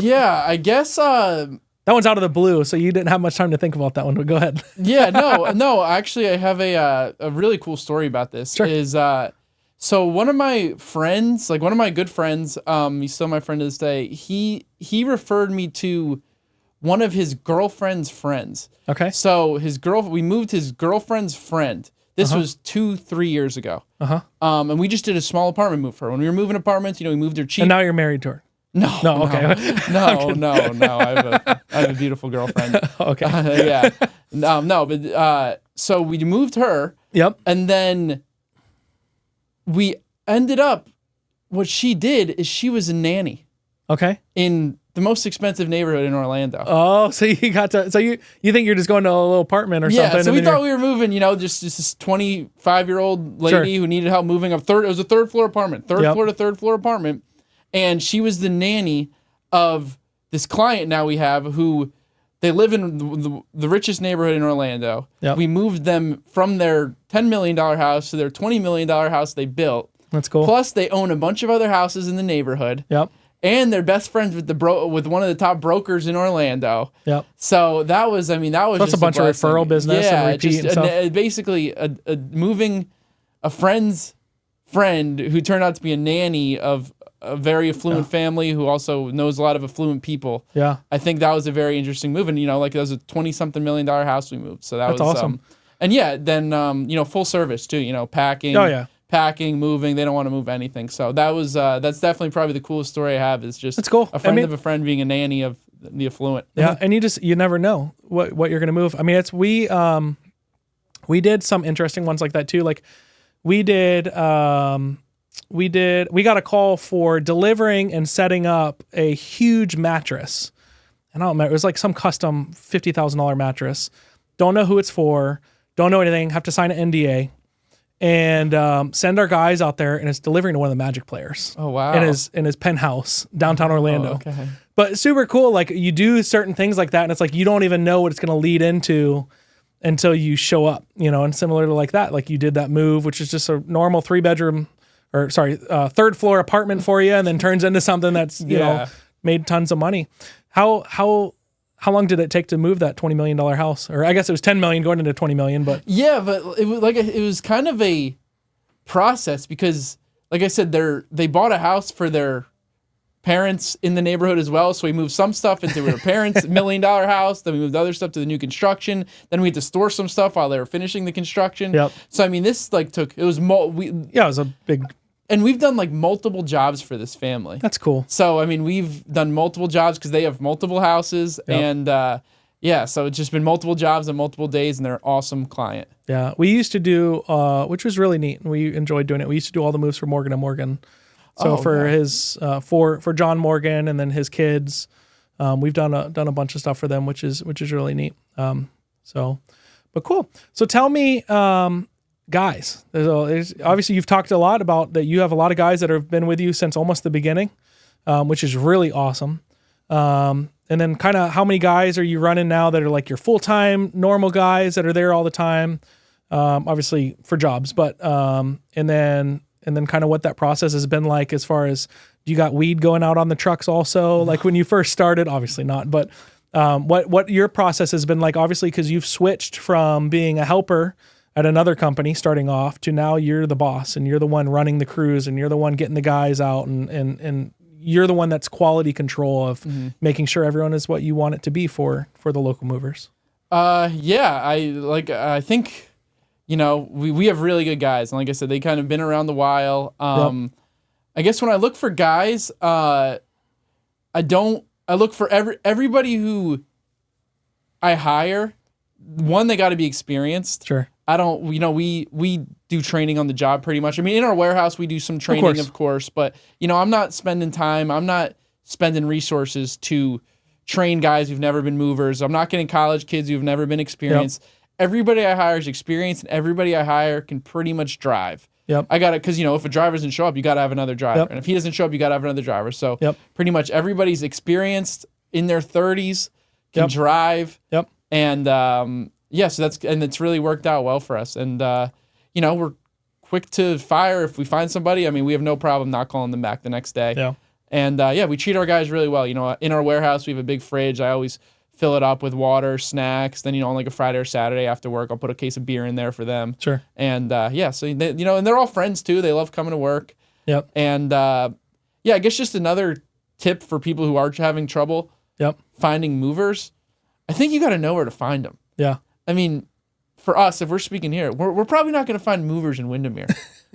Yeah, I guess. That one's out of the blue, so you didn't have much time to think about that one, but go ahead. Yeah, no. Actually, I have a really cool story about this. Sure. So one of my friends, like one of my good friends, he's still my friend to this day. He referred me to one of his girlfriend's friends. Okay. So we moved his girlfriend's friend. This was 2-3 years ago. And we just did a small apartment move for her. When we were moving apartments, we moved her cheap. And now you're married to her. No. Okay. No. I have a beautiful girlfriend. Okay. Yeah. But so we moved her. Yep. And then we ended up. What she did is she was a nanny. Okay. In the most expensive neighborhood in Orlando. Oh, so you got to. So you think you're just going to a little apartment or something? Yeah. So we thought we were moving. Just this 25-year-old lady who needed help moving up. It was a third floor apartment. Third floor apartment. And she was the nanny of this client now we have who they live in the richest neighborhood in Orlando. Yep. We moved them from their $10 million house to their $20 million house they built. That's cool. Plus, they own a bunch of other houses in the neighborhood. Yep. And they're best friends with with one of the top brokers in Orlando. Yep. So that was that's just a bunch of referral business and repeat and stuff. Basically moving a friend's friend who turned out to be a nanny of a very affluent family who also knows a lot of affluent people. Yeah. I think that was a very interesting move. And, that was a $20-something million house we moved. So that's awesome. And then, full service too, packing. Oh, yeah. Packing, moving. They don't want to move anything. So that's definitely probably the coolest story I have is just that's cool. A friend of a friend being a nanny of the affluent. Yeah. And you never know what you're going to move. I mean, we did some interesting ones like that too. Like we got a call for delivering and setting up a huge mattress. And I don't remember, it was like some custom $50,000 mattress. Don't know who it's for. Don't know anything. Have to sign an NDA. And send our guys out there, and it's delivering to one of the Magic players. Oh, wow. In his penthouse, downtown Orlando. Oh, okay. But super cool. Like you do certain things like that, and it's like you don't even know what it's going to lead into until you show up, and similar to like that. Like you did that move, which is just a normal third floor apartment for you, and then turns into something that's, made tons of money. How long did it take to move that $20 million house? Or I guess it was $10 million going into $20 million, but yeah, but it was kind of a process because, like I said, they bought a house for their parents in the neighborhood as well. So we moved some stuff into their parents' $1 million house. Then we moved other stuff to the new construction. Then we had to store some stuff while they were finishing the construction. Yep. So I mean, this like it was it was a big. and we've done like multiple jobs for this family. That's cool. So I mean, we've done multiple jobs because they have multiple houses, and so it's just been multiple jobs on multiple days, and they're an awesome client. Yeah, we used to do, which was really neat, and we enjoyed doing it. We used to do all the moves for Morgan & Morgan. So his for John Morgan and then his kids, we've done a bunch of stuff for them, which is really neat. But cool. So tell me, guys, there's obviously you've talked a lot about that. You have a lot of guys that have been with you since almost the beginning, which is really awesome. And then kind of how many guys are you running now that are like your full-time normal guys that are there all the time? Obviously for jobs, but and then kind of what that process has been like as far as, do you got weed going out on the trucks also? Like when you first started, obviously not, but what your process has been like, obviously, because you've switched from being a helper at another company starting off to now you're the boss and you're the one running the crews and you're the one getting the guys out and you're the one that's quality control of making sure everyone is what you want it to be for the local movers. I think, we have really good guys. And like I said, they kind of been around a while. I guess when I look for guys, I look for everybody who I hire. One, they got to be experienced. Sure. I don't, we do training on the job pretty much. I mean, in our warehouse, we do some training, of course, but, I'm not spending resources to train guys who've never been movers. I'm not getting college kids who've never been experienced. Yep. Everybody I hire is experienced, and everybody I hire can pretty much drive. Yep. I got it, because, if a driver doesn't show up, you got to have another driver. Yep. And if he doesn't show up, you got to have another driver. So pretty much everybody's experienced, in their 30s, can drive. Yep. And, so it's really worked out well for us. And, we're quick to fire if we find somebody. I mean, we have no problem not calling them back the next day. Yeah. And, we treat our guys really well. In our warehouse, we have a big fridge. I always fill it up with water, snacks. Then, on like a Friday or Saturday after work, I'll put a case of beer in there for them. Sure. And, so, they, and they're all friends too. They love coming to work. Yep. And, I guess just another tip for people who are having trouble finding movers, I think you got to know where to find them. Yeah. I mean, for us, if we're speaking here, we're probably not going to find movers in Windermere.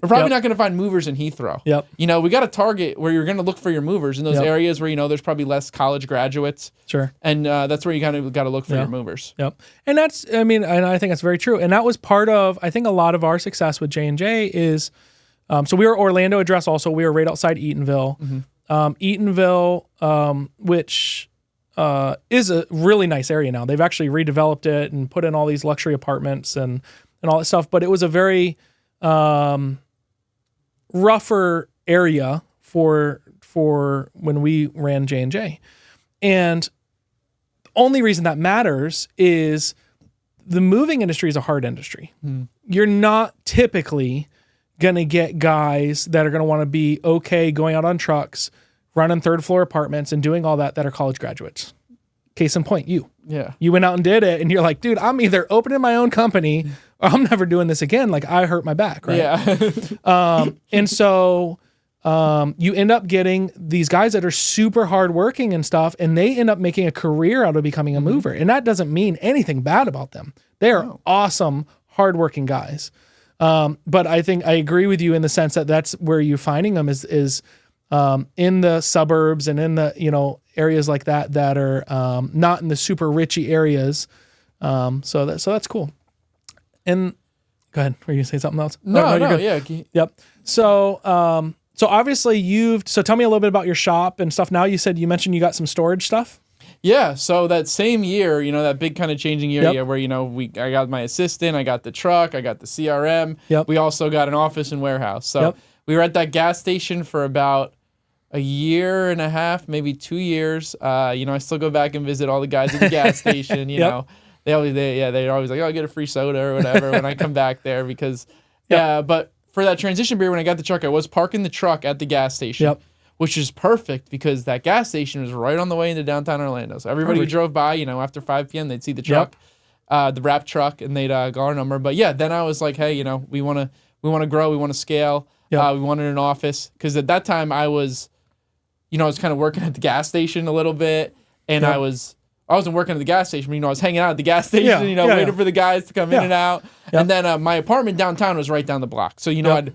We're probably not going to find movers in Heathrow. Yep. We got a target where you're going to look for your movers in those areas where, there's probably less college graduates. Sure. And that's where you kind of got to look for your movers. Yep. And that's, and I think that's very true. And that was part of, I think, a lot of our success with J&J is, so we were Orlando address also. We were right outside Eatonville. Mm-hmm. Eatonville, which is a really nice area now. They've actually redeveloped it and put in all these luxury apartments and all that stuff. But it was a very rougher area for when we ran J&J. And the only reason that matters is the moving industry is a hard industry. You're not typically going to get guys that are going to want to be okay going out on trucks, running third floor apartments and doing all that are college graduates. Case in point, you. Yeah. You went out and did it and you're like, dude, I'm either opening my own company or I'm never doing this again. Like I hurt my back, right? Yeah. And so you end up getting these guys that are super hardworking and stuff, and they end up making a career out of becoming a mover. And that doesn't mean anything bad about them. They are awesome, hardworking guys. But I think I agree with you in the sense that that's where you're finding them is in the suburbs and in the, areas like that are not in the super richy areas. So that's cool. And go ahead. Were you gonna say something else? No, yeah. Yep. So obviously so tell me a little bit about your shop and stuff. Now you mentioned you got some storage stuff. Yeah. So that same year, that big kind of changing year where, I got my assistant, I got the truck, I got the CRM. Yep. We also got an office and warehouse. So we were at that gas station for about a year and a half, maybe 2 years. I still go back and visit all the guys at the gas station, know. They're always like, oh, I'll get a free soda or whatever when I come back there because, but for that transition period when I got the truck, I was parking the truck at the gas station, which is perfect because that gas station was right on the way into downtown Orlando. So everybody who drove by, after 5 p.m., they'd see the truck, the wrap truck, and they'd call our number. But then I was like, hey, we want to grow, we want to scale. We wanted an office because at that time I was I was kind of working at the gas station a little bit, and I wasn't working at the gas station, but, I was hanging out at the gas station, waiting for the guys to come in and out. Yep. And then my apartment downtown was right down the block. So, I'd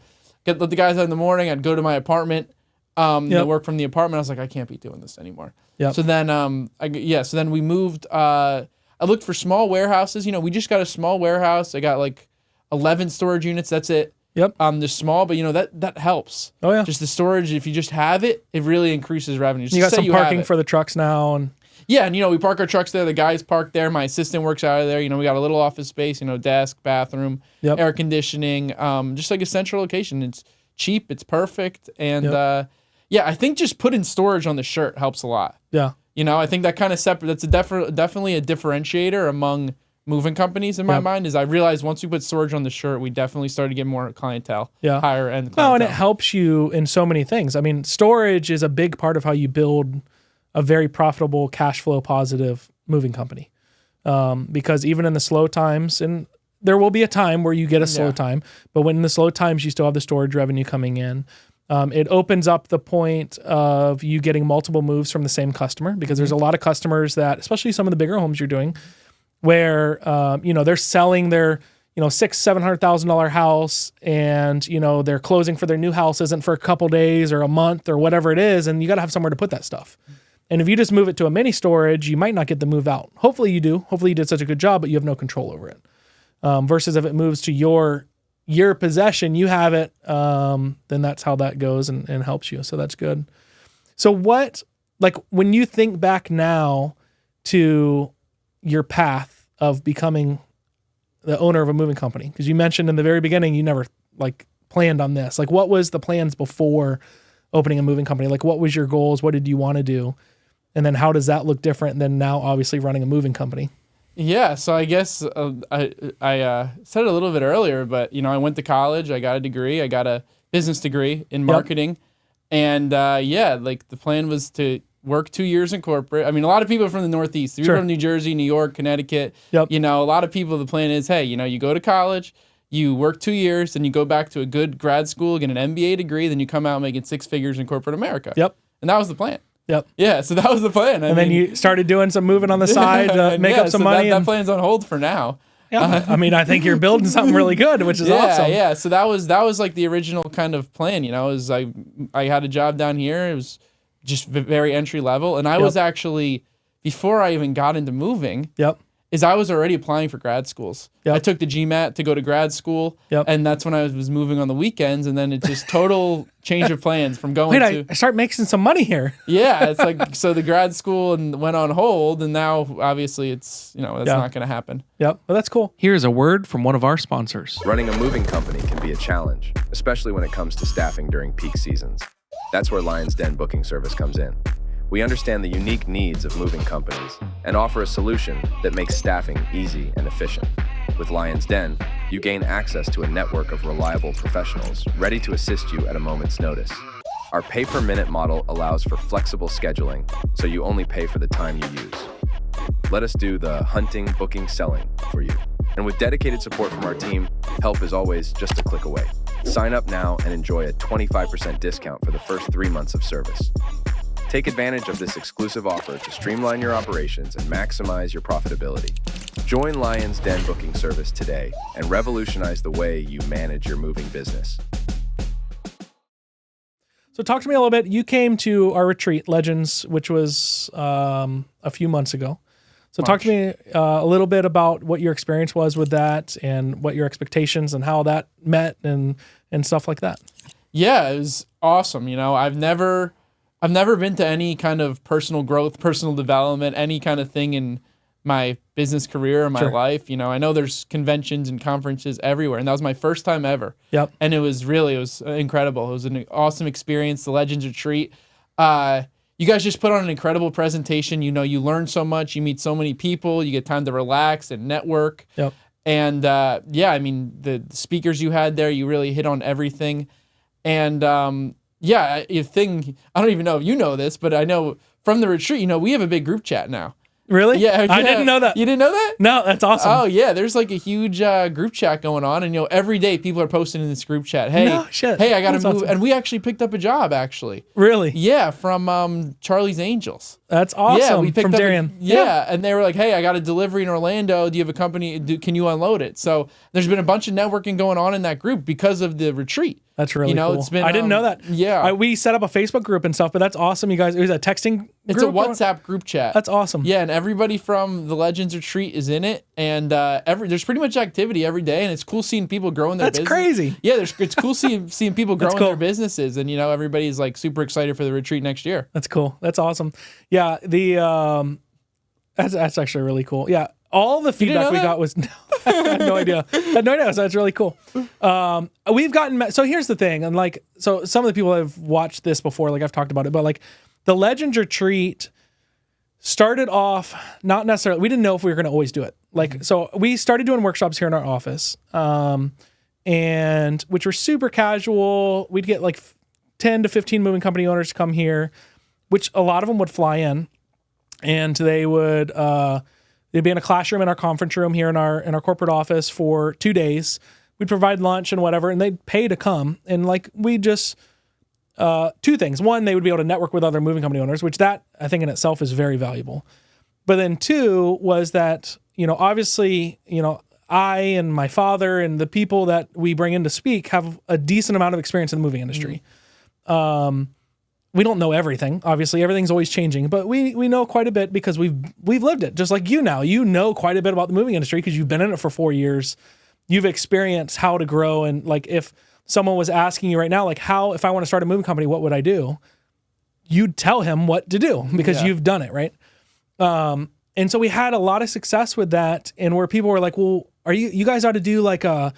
let the guys out in the morning. I'd go to my apartment, work from the apartment. I was like, I can't be doing this anymore. Yep. So then, so then we moved. I looked for small warehouses. We just got a small warehouse. I got like 11 storage units. That's it. Yep. They're small, but that helps. Oh yeah. Just the storage. If you just have it, it really increases revenue. Just you got some parking for the trucks now, and we park our trucks there. The guys park there. My assistant works out of there. We got a little office space. Desk, bathroom, air conditioning. Just like a central location. It's cheap. It's perfect. And I think just putting storage on the shirt helps a lot. Yeah. I think that kind of that's definitely a differentiator among moving companies in my mind. Is I realized once we put storage on the shirt, we definitely started to get more clientele, higher end clientele. No, and it helps you in so many things. I mean, storage is a big part of how you build a very profitable, cash flow positive moving company. Because even in the slow times, and there will be a time where you get a slow time, but when in the slow times, you still have the storage revenue coming in. It opens up the point of you getting multiple moves from the same customer, because there's a lot of customers that, especially some of the bigger homes you're doing, where they're selling their $600,000-$700,000 house, and their closing for their new house isn't for a couple days or a month or whatever it is, and you got to have somewhere to put that stuff. And if you just move it to a mini storage, you might not get the move out. Hopefully you do. Hopefully you did such a good job, but you have no control over it. Versus if it moves to your possession, you have it, then that's how that goes and helps you. So that's good. So when you think back now to your path of becoming the owner of a moving company, because you mentioned in the very beginning you never planned on this. What was the plans before opening a moving company? What was your goals? What did you want to do? And then how does that look different than now obviously running a moving company? Yeah, so I guess I said it a little bit earlier, but I went to college, I got a degree, I got a business degree in marketing, and the plan was to work 2 years in corporate. I mean, a lot of people are from the Northeast. You're from New Jersey, New York, Connecticut. Yep. A lot of people, the plan is, hey, you go to college, you work 2 years, then you go back to a good grad school, get an MBA degree, then you come out making six figures in corporate America. Yep. And that was the plan. Yep. Yeah, so that was the plan. Then you started doing some moving on the side to make up some money. That plan's on hold for now. Yeah. I think you're building something really good, which is awesome. Yeah. So that was the original kind of plan. Is I had a job down here. It was just very entry level, and I was actually, before I even got into moving, I was already applying for grad schools. I took the GMAT to go to grad school, and that's when I was moving on the weekends, and then it just total change of plans from going I start making some money here. Yeah, it's so the grad school went on hold, and now obviously it's that's not going to happen. Yep, well that's cool. Here's a word from one of our sponsors. Running a moving company can be a challenge, especially when it comes to staffing during peak seasons. That's where Lion's Den booking service comes in. We understand the unique needs of moving companies and offer a solution that makes staffing easy and efficient. With Lion's Den, you gain access to a network of reliable professionals ready to assist you at a moment's notice. Our pay-per-minute model allows for flexible scheduling, so you only pay for the time you use. Let us do the hunting, booking, selling for you. And with dedicated support from our team, help is always just a click away. Sign up now and enjoy a 25% discount for the first 3 months of service. Take advantage of this exclusive offer to streamline your operations and maximize your profitability. Join Lion's Den booking service today and revolutionize the way you manage your moving business. So talk to me a little bit. You came to our retreat, Legends, which was a few months ago. So talk to me a little bit about what your experience was with that and what your expectations and how that met and stuff like that. Yeah, it was awesome. I've never been to any kind of personal growth, personal development, any kind of thing in my business career or my life. I know there's conventions and conferences everywhere, and that was my first time ever. Yep. And it was incredible. It was an awesome experience, the Legends Retreat. You guys just put on an incredible presentation. You learn so much. You meet so many people. You get time to relax and network. Yep. And the speakers you had there, you really hit on everything. And I don't even know if you know this, but I know from the retreat, we have a big group chat now. Really? Yeah, I didn't know that. You didn't know that? No, that's awesome. Oh yeah, there's like a huge group chat going on, and every day people are posting in this group chat. Hey, No shit. hey, I got to That's move, awesome. and we actually picked up a job actually. Really? Yeah, from Charlie's Angels. That's awesome. Yeah, we picked from up Darian. and they were like, "Hey, I got a delivery in Orlando. Do you have a company? Can you unload it?" So there's been a bunch of networking going on in that group because of the retreat. That's really cool. It's been, I didn't know that. Yeah, We set up a Facebook group and stuff, but that's awesome. You guys, it was a texting it's a group? WhatsApp group chat. That's awesome. Yeah, and everybody from the Legends Retreat is in it, and there's pretty much activity every day, and it's cool seeing people growing their That's business. crazy. Yeah, it's cool seeing people growing cool. their businesses, and everybody's like super excited for the retreat next year. That's cool. That's awesome. Yeah, that's actually really cool. Yeah, all the feedback know we that? got was I had no idea. So that's really cool. We've gotten so here's the thing, and so some of the people have watched this before, I've talked about it, but the Legends Retreat started off not necessarily. We didn't know if we were going to always do it. So we started doing workshops here in our office, and which were super casual. We'd get 10 to 15 moving company owners to come here, which a lot of them would fly in, and they would they'd be in a classroom in our conference room here in our corporate office for 2 days. We'd provide lunch and whatever, and they'd pay to come. And we just two things. One, they would be able to network with other moving company owners, which that I think in itself is very valuable. But then two was that, obviously, I and my father and the people that we bring in to speak have a decent amount of experience in the moving industry. We don't know everything. Obviously, everything's always changing, but we know quite a bit because we've lived it. Just like you now, quite a bit about the moving industry because you've been in it for 4 years. You've experienced how to grow, and if someone was asking you right now, if I want to start a moving company, what would I do? You'd tell him what to do because you've done it, right? And so we had a lot of success with that, and where people were like, "Well, are you guys ought to do a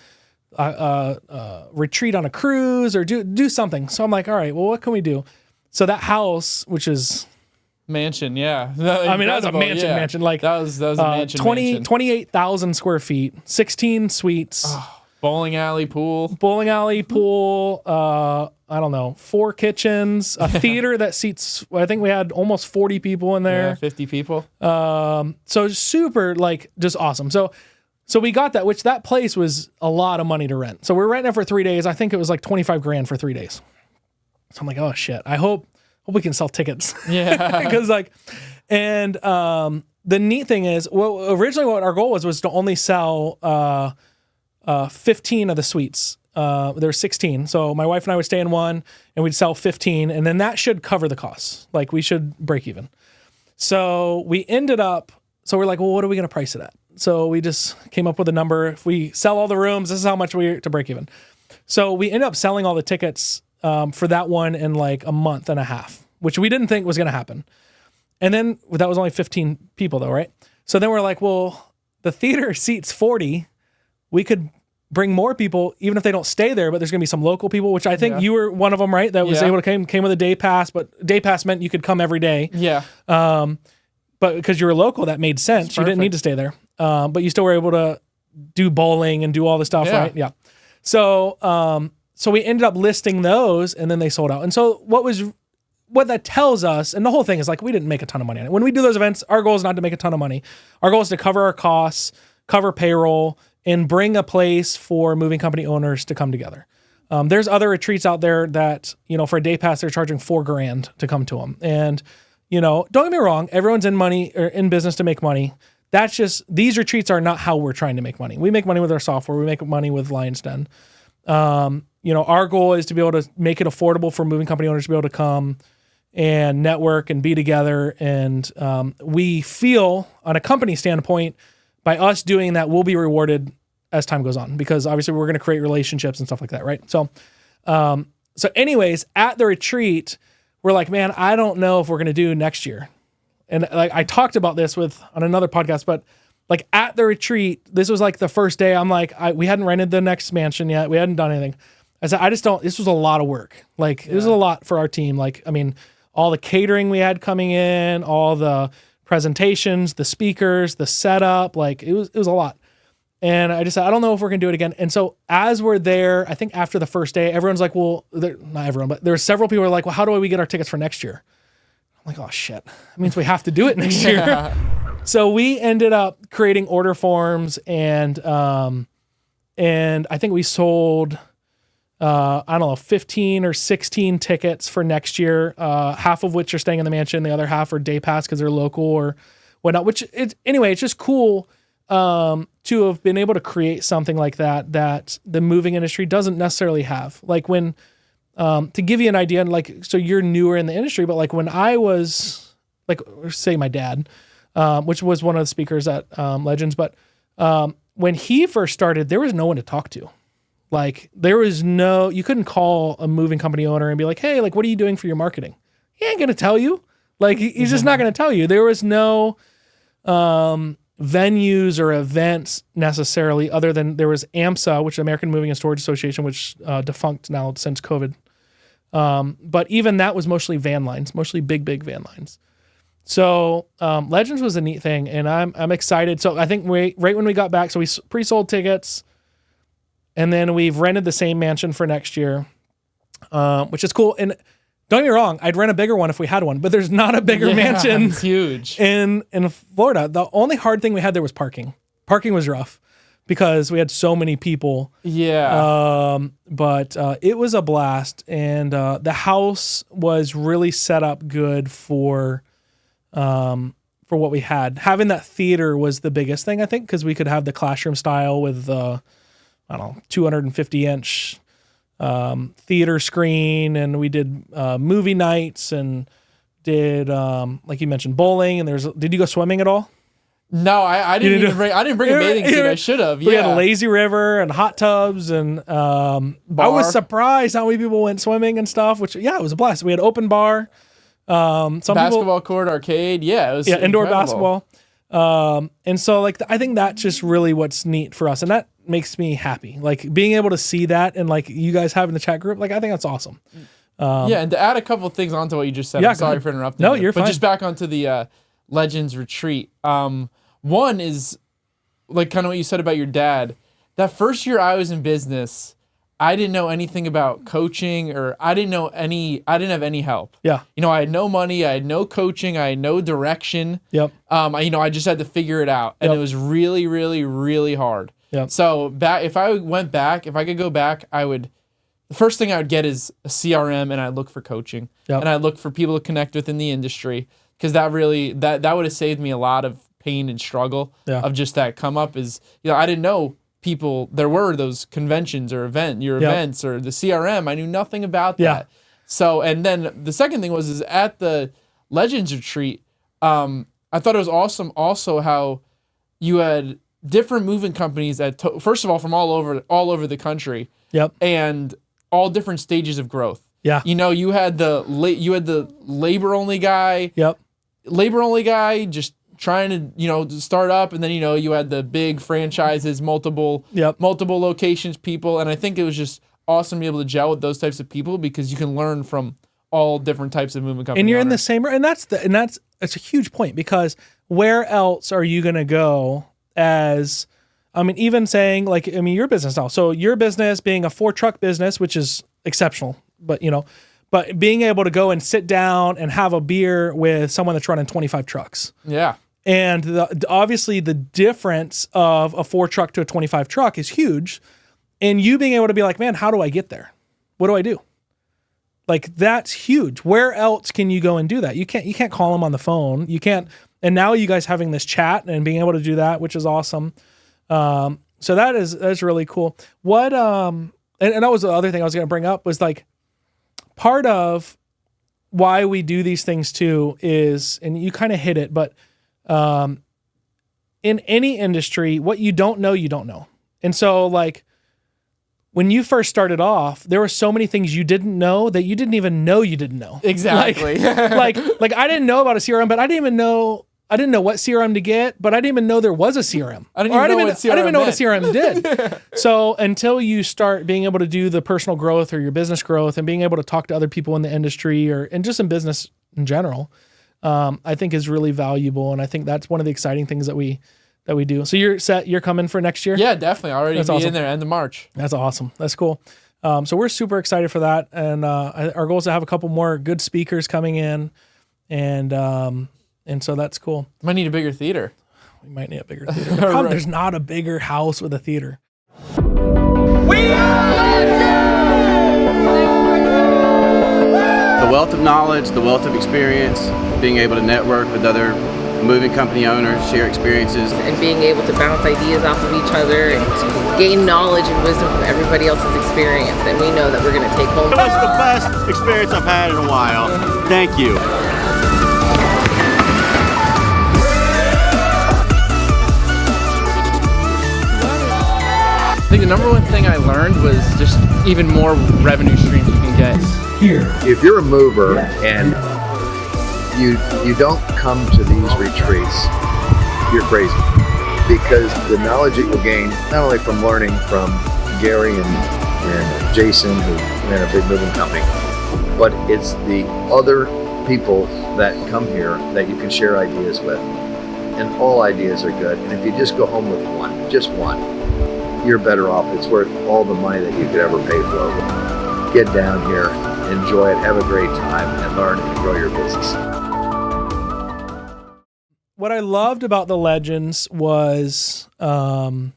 retreat on a cruise or do something?" So I'm like, "All right, well, what can we do?" So that house, which is Mansion, yeah. I mean, that was a mansion. That was a mansion. 28,000 square feet, 16 suites, Bowling alley, pool. I don't know, 4 kitchens, a theater that seats, I think we had almost 40 people in there. Yeah, 50 people. So super, just awesome. So we got that, which that place was a lot of money to rent. So we're renting it for 3 days. I think it was $25,000 for 3 days. So I'm like, oh shit, I hope we can sell tickets. Yeah. Because the neat thing is, originally what our goal was to only sell 15 of the suites. There were 16. So my wife and I would stay in one and we'd sell 15, and then that should cover the costs. We should break even. So we ended up, we're like, well, what are we going to price it at? So we just came up with a number. If we sell all the rooms, this is how much to break even. So we ended up selling all the tickets for that one in a month and a half, which we didn't think was going to happen. And then that was only 15 people though, right? So then we're like, well, the theater seats 40. We could bring more people, even if they don't stay there, but there's going to be some local people, which I think you were one of them, right? That was able to came with a day pass, but day pass meant you could come every day. Yeah. But because you were local, that made sense. You didn't need to stay there. But you still were able to do bowling and do all the stuff, right? Yeah. So we ended up listing those, and then they sold out. And so what that tells us, and the whole thing is we didn't make a ton of money on it. When we do those events, our goal is not to make a ton of money. Our goal is to cover our costs, cover payroll, and bring a place for moving company owners to come together. There's other retreats out there that, for a day pass, they're charging $4,000 to come to them. And, don't get me wrong, everyone's in business to make money. That's just, these retreats are not how we're trying to make money. We make money with our software. We make money with Lion's Den. Our goal is to be able to make it affordable for moving company owners to be able to come and network and be together. And we feel, on a company standpoint, by us doing that, we'll be rewarded as time goes on, because obviously we're going to create relationships and stuff like that, right? So anyways, at the retreat, we're like, man, I don't know if we're going to do next year. And I talked about this on another podcast, but at the retreat, this was the first day. I'm like, we hadn't rented the next mansion yet. We hadn't done anything. I said, this was a lot of work. It was a lot for our team. All the catering we had coming in, all the presentations, the speakers, the setup, it was a lot. And I just said, I don't know if we're going to do it again. And so as we're there, I think after the first day, everyone's like, well, not everyone, but there were several people who were like, well, how do we get our tickets for next year? I'm like, oh shit, that means we have to do it next year. So we ended up creating order forms, and I think we sold, I don't know, 15 or 16 tickets for next year, half of which are staying in the mansion, the other half are day pass because they're local or whatnot, anyway, it's just cool to have been able to create something like that the moving industry doesn't necessarily have. Like when, to give you an idea, like, so you're newer in the industry, but like when I was, like, say my dad, which was one of the speakers at Legends, but when he first started, there was no one to talk to. Like you couldn't call a moving company owner and be like, hey, like, what are you doing for your marketing? He ain't going to tell you. Like, he's just not going to tell you. There was no venues or events necessarily, other than there was AMSA, which is American Moving and Storage Association, which defunct now since COVID. But even that was mostly van lines, mostly big van lines. So Legends was a neat thing, and I'm excited. So I think right when we got back, so we pre-sold tickets, and then we've rented the same mansion for next year, which is cool. And don't get me wrong, I'd rent a bigger one if we had one, but there's not a bigger mansion. It's huge. In Florida. The only hard thing we had there was parking. Parking was rough because we had so many people. Yeah. But it was a blast, and the house was really set up good for what we had. Having that theater was the biggest thing, I think, because we could have the classroom style with 250-inch theater screen, and we did movie nights and did like you mentioned bowling, and did you go swimming at all? No, I didn't bring a bathing suit. I should have. Yeah. We had a lazy river and hot tubs, and I was surprised how many people went swimming and stuff, which it was a blast. We had open bar, some basketball court, arcade. Yeah, it was indoor basketball. And so like I think that's just really what's neat for us, and that makes me happy. Like being able to see that, and like you guys have in the chat group, like I think that's awesome. And to add a couple of things onto what you just said, I'm sorry for interrupting. No, you're fine. But just back onto the Legends retreat. One is like kind of what you said about your dad. That first year I was in business, I didn't know anything about coaching, or I didn't have any help. Yeah. I had no money, I had no coaching, I had no direction. Yep. I just had to figure it out, and it was really, really, really hard. Yep. So if I could go back, the first thing I would get is a CRM, and I'd look for coaching, and I'd look for people to connect with in the industry, because that really, that would have saved me a lot of pain and struggle of just that come up is, I didn't know people, there were those conventions or events or the CRM. I knew nothing about that. So, and then the second thing is at the Legends retreat, I thought it was awesome also how you had different moving companies first of all, from all over the country. Yep. And all different stages of growth. Yeah. You had the labor only guy. Yep. Labor only guy just trying to start up, and then you had the big franchises, multiple locations people, and I think it was just awesome to be able to gel with those types of people, because you can learn from all different types of movement companies. And you're in the same, and that's a huge point, because where else are you going to go even saying your business now. So your business being a 4-truck business, which is exceptional, but being able to go and sit down and have a beer with someone that's running 25 trucks. Yeah. And obviously the difference of a 4-truck to a 25 truck is huge. And you being able to be like, man, how do I get there? What do I do? Like, that's huge. Where else can you go and do that? You can't call them on the phone. You can't. And now you guys having this chat and being able to do that, which is awesome. So that's really cool. What, and that was the other thing I was going to bring up, was like part of why we do these things too is, and you kind of hit it, but in any industry, what you don't know, you don't know. And so like when you first started off, there were so many things you didn't know that you didn't even know you didn't know. Exactly. Like I didn't know about a CRM, but I didn't know what CRM to get, but I didn't even know there was a CRM. I didn't even know what a CRM did. So until you start being able to do the personal growth or your business growth and being able to talk to other people in the industry and just in business in general, I think is really valuable. And I think that's one of the exciting things that we do. So you're coming for next year? Yeah, definitely. Already be awesome. In there end of March. That's awesome. That's cool. So we're super excited for that. And our goal is to have a couple more good speakers coming in. And so that's cool. Might need a bigger theater. We might need a bigger theater. The problem, there's not a bigger house with a theater. The wealth of knowledge, the wealth of experience, being able to network with other moving company owners, share experiences. And being able to bounce ideas off of each other and gain knowledge and wisdom from everybody else's experience. And we know that we're going to take home. That's the best experience I've had in a while. Thank you. I think the number one thing I learned was just even more revenue streams you can get. If you're a mover and you don't come to these retreats, you're crazy. Because the knowledge that you'll gain, not only from learning from Gary and Jason, who ran a big moving company, but it's the other people that come here that you can share ideas with. And all ideas are good. And if you just go home with one, just one, you're better off. It's worth all the money that you could ever pay for. Get down here, enjoy it, have a great time, and learn and grow your business. What I loved about the Legends was the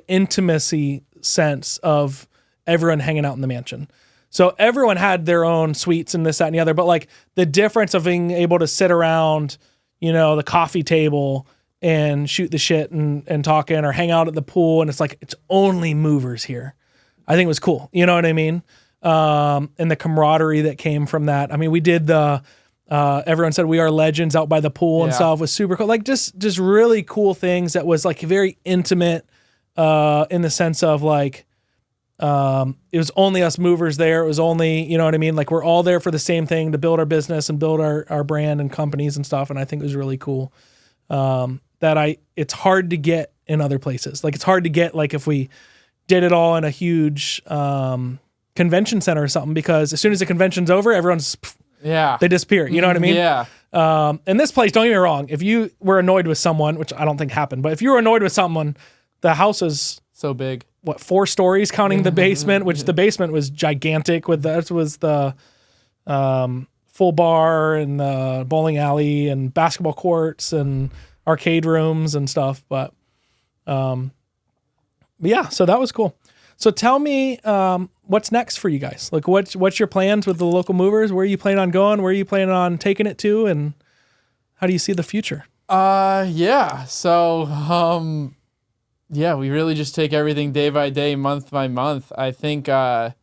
intimacy sense of everyone hanging out in the mansion. So everyone had their own suites and this, that, and the other, but like the difference of being able to sit around, the coffee table and shoot the shit and talking, or hang out at the pool, and it's like it's only movers here. I think it was cool. You know what I mean? And the camaraderie that came from that. I mean, we did the everyone said we are legends out by the pool and stuff was super cool. Like just really cool things that was like very intimate in the sense of like it was only us movers there. It was only, you know what I mean? Like we're all there for the same thing, to build our business and build our brand and companies and stuff. And I think it was really cool. It's hard to get in other places. Like it's hard to get, like if we did it all in a huge convention center or something, because as soon as the convention's over, everyone's, they disappear. You know what I mean? Yeah. And this place, don't get me wrong, if you were annoyed with someone, which I don't think happened, but if you were annoyed with someone, the house is so big. What, 4 stories counting the basement, which the basement was gigantic with that was the full bar and the bowling alley and basketball courts and arcade rooms and stuff. But yeah, so that was cool. So tell me what's next for you guys? Like what's your plans with the local movers? Where are you planning on going? Where are you planning on taking it to? And how do you see the future? Yeah. So, we really just take everything day by day, month by month. I think, we're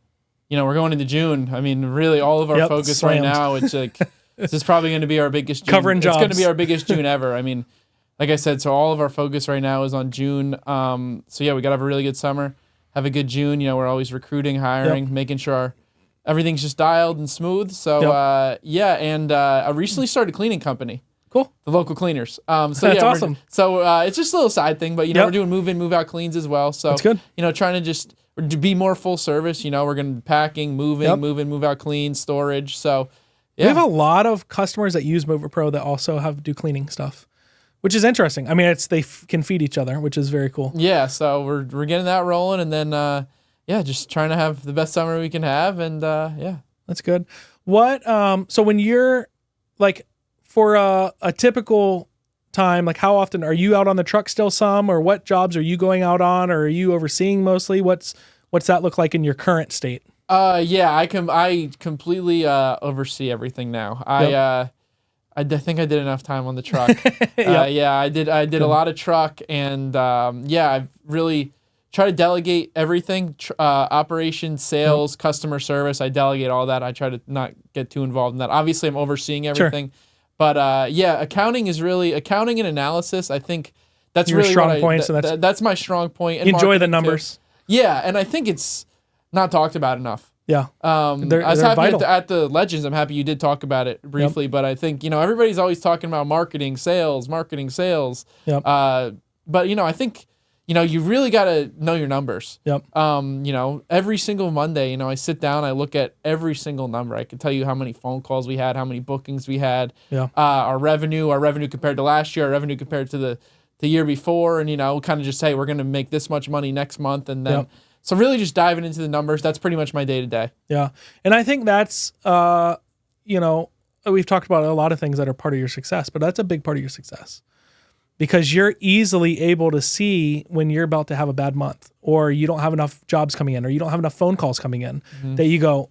going into June. I mean, really all of our focus right now, it's like, this is probably going to be our biggest June. Covering jobs. It's going to be our biggest June ever. I mean, like I said, so all of our focus right now is on June. We got to have a really good summer, have a good June. We're always recruiting, hiring, making sure everything's just dialed and smooth. So, I recently started a cleaning company. Cool. The local cleaners. That's awesome. It's just a little side thing, but, we're doing move in, move out cleans as well. So, that's good. Trying to just be more full service. We're going to packing, moving, move in, move out clean, storage. So, we have a lot of customers that use MoveitPro that also do cleaning stuff, which is interesting. I mean, they can feed each other, which is very cool. Yeah, so we're getting that rolling, and then just trying to have the best summer we can have, and that's good. What so when you're like for a typical time, like how often are you out on the truck still some, or what jobs are you going out on, or are you overseeing mostly? What's that look like in your current state? I completely oversee everything now. I think I did enough time on the truck. I did a lot of truck, and I've really tried to delegate everything, operations, sales, customer service. I delegate all that. I try to not get too involved in that. Obviously, I'm overseeing everything. Sure. But accounting and analysis. I think that's your really strong point. So that's my strong point. And enjoy the numbers. Too. Yeah, and I think it's not talked about enough. Yeah. I was happy at the Legends. I'm happy you did talk about it briefly, but I think, everybody's always talking about marketing, sales. Yep. But, I think, you really got to know your numbers. Yep. Every single Monday, I sit down, I look at every single number. I can tell you how many phone calls we had, how many bookings we had, our revenue compared to last year, our revenue compared to the year before, and, kind of just say, we're going to make this much money next month, and then... Yep. So really just diving into the numbers, that's pretty much my day-to-day. Yeah. And I think that's, we've talked about a lot of things that are part of your success, but that's a big part of your success because you're easily able to see when you're about to have a bad month or you don't have enough jobs coming in or you don't have enough phone calls coming in that you go,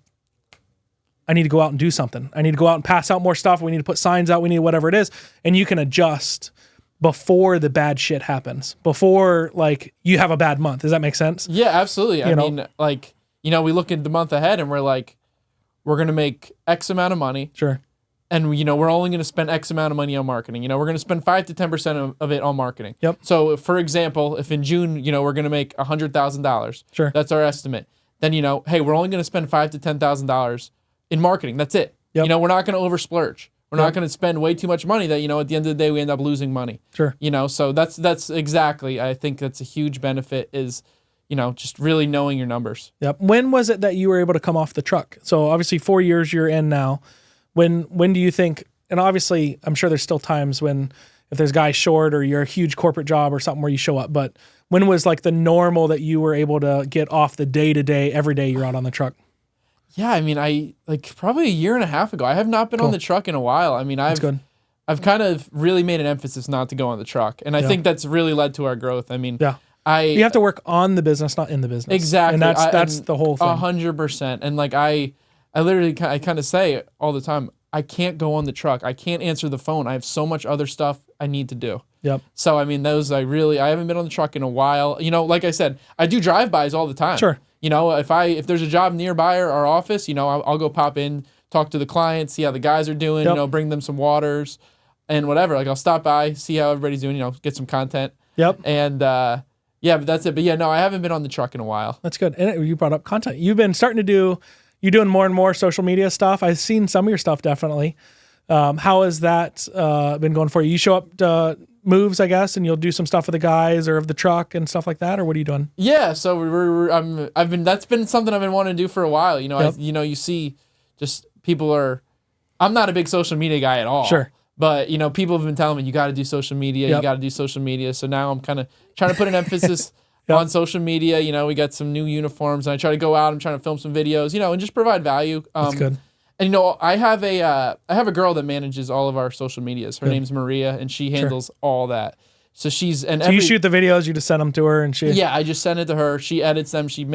I need to go out and do something. I need to go out and pass out more stuff. We need to put signs out. We need whatever it is. And you can adjust before the bad shit happens, before like you have a bad month. Does that make sense? Yeah, absolutely. I mean, like, we look at the month ahead and we're like, we're going to make X amount of money. Sure. And, we're only going to spend X amount of money on marketing. We're going to spend 5 to 10% of it on marketing. Yep. So, for example, if in June, we're going to make $100,000. Sure. That's our estimate. Then, hey, we're only going to spend $5,000 to $10,000 in marketing. That's it. Yep. We're not going to over splurge. We're not going to spend way too much money that, at the end of the day, we end up losing money. Sure. So that's exactly, I think that's a huge benefit is, just really knowing your numbers. Yep. When was it that you were able to come off the truck? So obviously 4 years you're in now. When do you think, and obviously I'm sure there's still times when if there's guys short or you're a huge corporate job or something where you show up, but when was like the normal that you were able to get off the day-to-day, every day you're out on the truck? Yeah, I mean, I like probably a year and a half ago. I have not been on the truck in a while. I mean, I've kind of really made an emphasis not to go on the truck, and I think that's really led to our growth. I mean, you have to work on the business, not in the business. Exactly, and that's the whole thing. 100%. And like I literally kind of say all the time, I can't go on the truck. I can't answer the phone. I have so much other stuff I need to do. Yep. So I mean, I haven't been on the truck in a while. Like I said, I do drive-bys all the time. Sure. If there's a job nearby our office, I'll go pop in, talk to the clients, see how the guys are doing, bring them some waters and whatever. Like I'll stop by, see how everybody's doing, get some content. Yep. And but that's it. But yeah, no, I haven't been on the truck in a while. That's good. And you brought up content. You've been starting to you're doing more and more social media stuff. I've seen some of your stuff definitely. How has that been going for you? You show up to moves, I guess, and you'll do some stuff with the guys or of the truck and stuff like that, or what are you doing? Yeah, so that's been something I've been wanting to do for a while. You see, just people I'm not a big social media guy at all. Sure. But people have been telling me you got to do social media. You got to do social media. So now I'm kind of trying to put an emphasis on social media. We got some new uniforms, and I try to go out. I'm trying to film some videos. And just provide value. That's good. And I have a girl that manages all of our social medias. Her name's Maria, and she handles all that. So you shoot the videos, you just send them to her, and I just send it to her. She edits them. She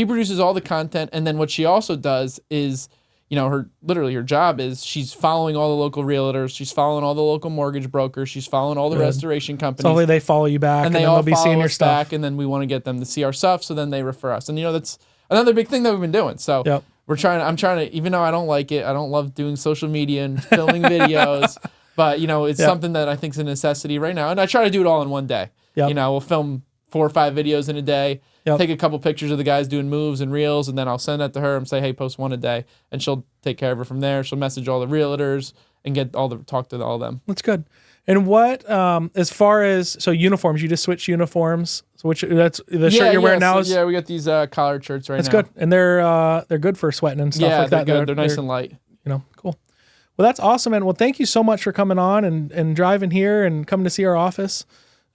produces all the content, and then what she also does is, her job is she's following all the local realtors, she's following all the local mortgage brokers, she's following all the restoration companies. So hopefully they follow you back, and then all they'll be seeing your stuff. Back, and then we want to get them to see our stuff, so then they refer us. And that's another big thing that we've been doing. So. Yep. I'm trying to, even though I don't like it, I don't love doing social media and filming videos, but it's something that I think is a necessity right now. And I try to do it all in one day. Yep. We'll film 4 or 5 videos in a day, take a couple pictures of the guys doing moves and reels, and then I'll send that to her and say, hey, post 1 a day. And she'll take care of it from there. She'll message all the realtors and talk to all of them. That's good. And what, as far as, uniforms, you just switched uniforms, that's the shirt you're wearing now? Yeah, we got these collared shirts right now. That's good. And they're good for sweating and stuff like that. Good. They're nice and light. Cool. Well, that's awesome, man. Well, thank you so much for coming on and driving here and coming to see our office.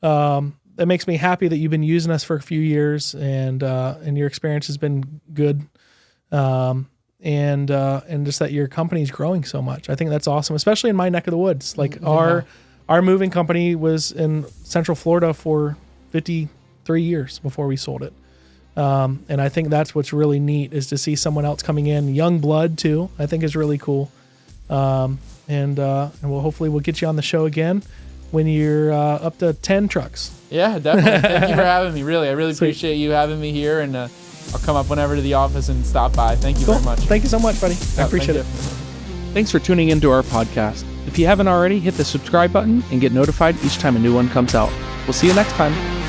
It makes me happy that you've been using us for a few years and your experience has been good. And just that your company's growing so much. I think that's awesome, especially in my neck of the woods. Like our moving company was in Central Florida for 53 years before we sold it. And I think that's what's really neat is to see someone else coming in, young blood too, I think is really cool. And hopefully we'll get you on the show again when you're up to 10 trucks. Yeah, definitely. Thank you for having me. Really, I really appreciate you having me here, and I'll come up whenever to the office and stop by. Thank you very much. Thank you so much, buddy. I appreciate it. Thanks for tuning into our podcast. If you haven't already, hit the subscribe button and get notified each time a new one comes out. We'll see you next time.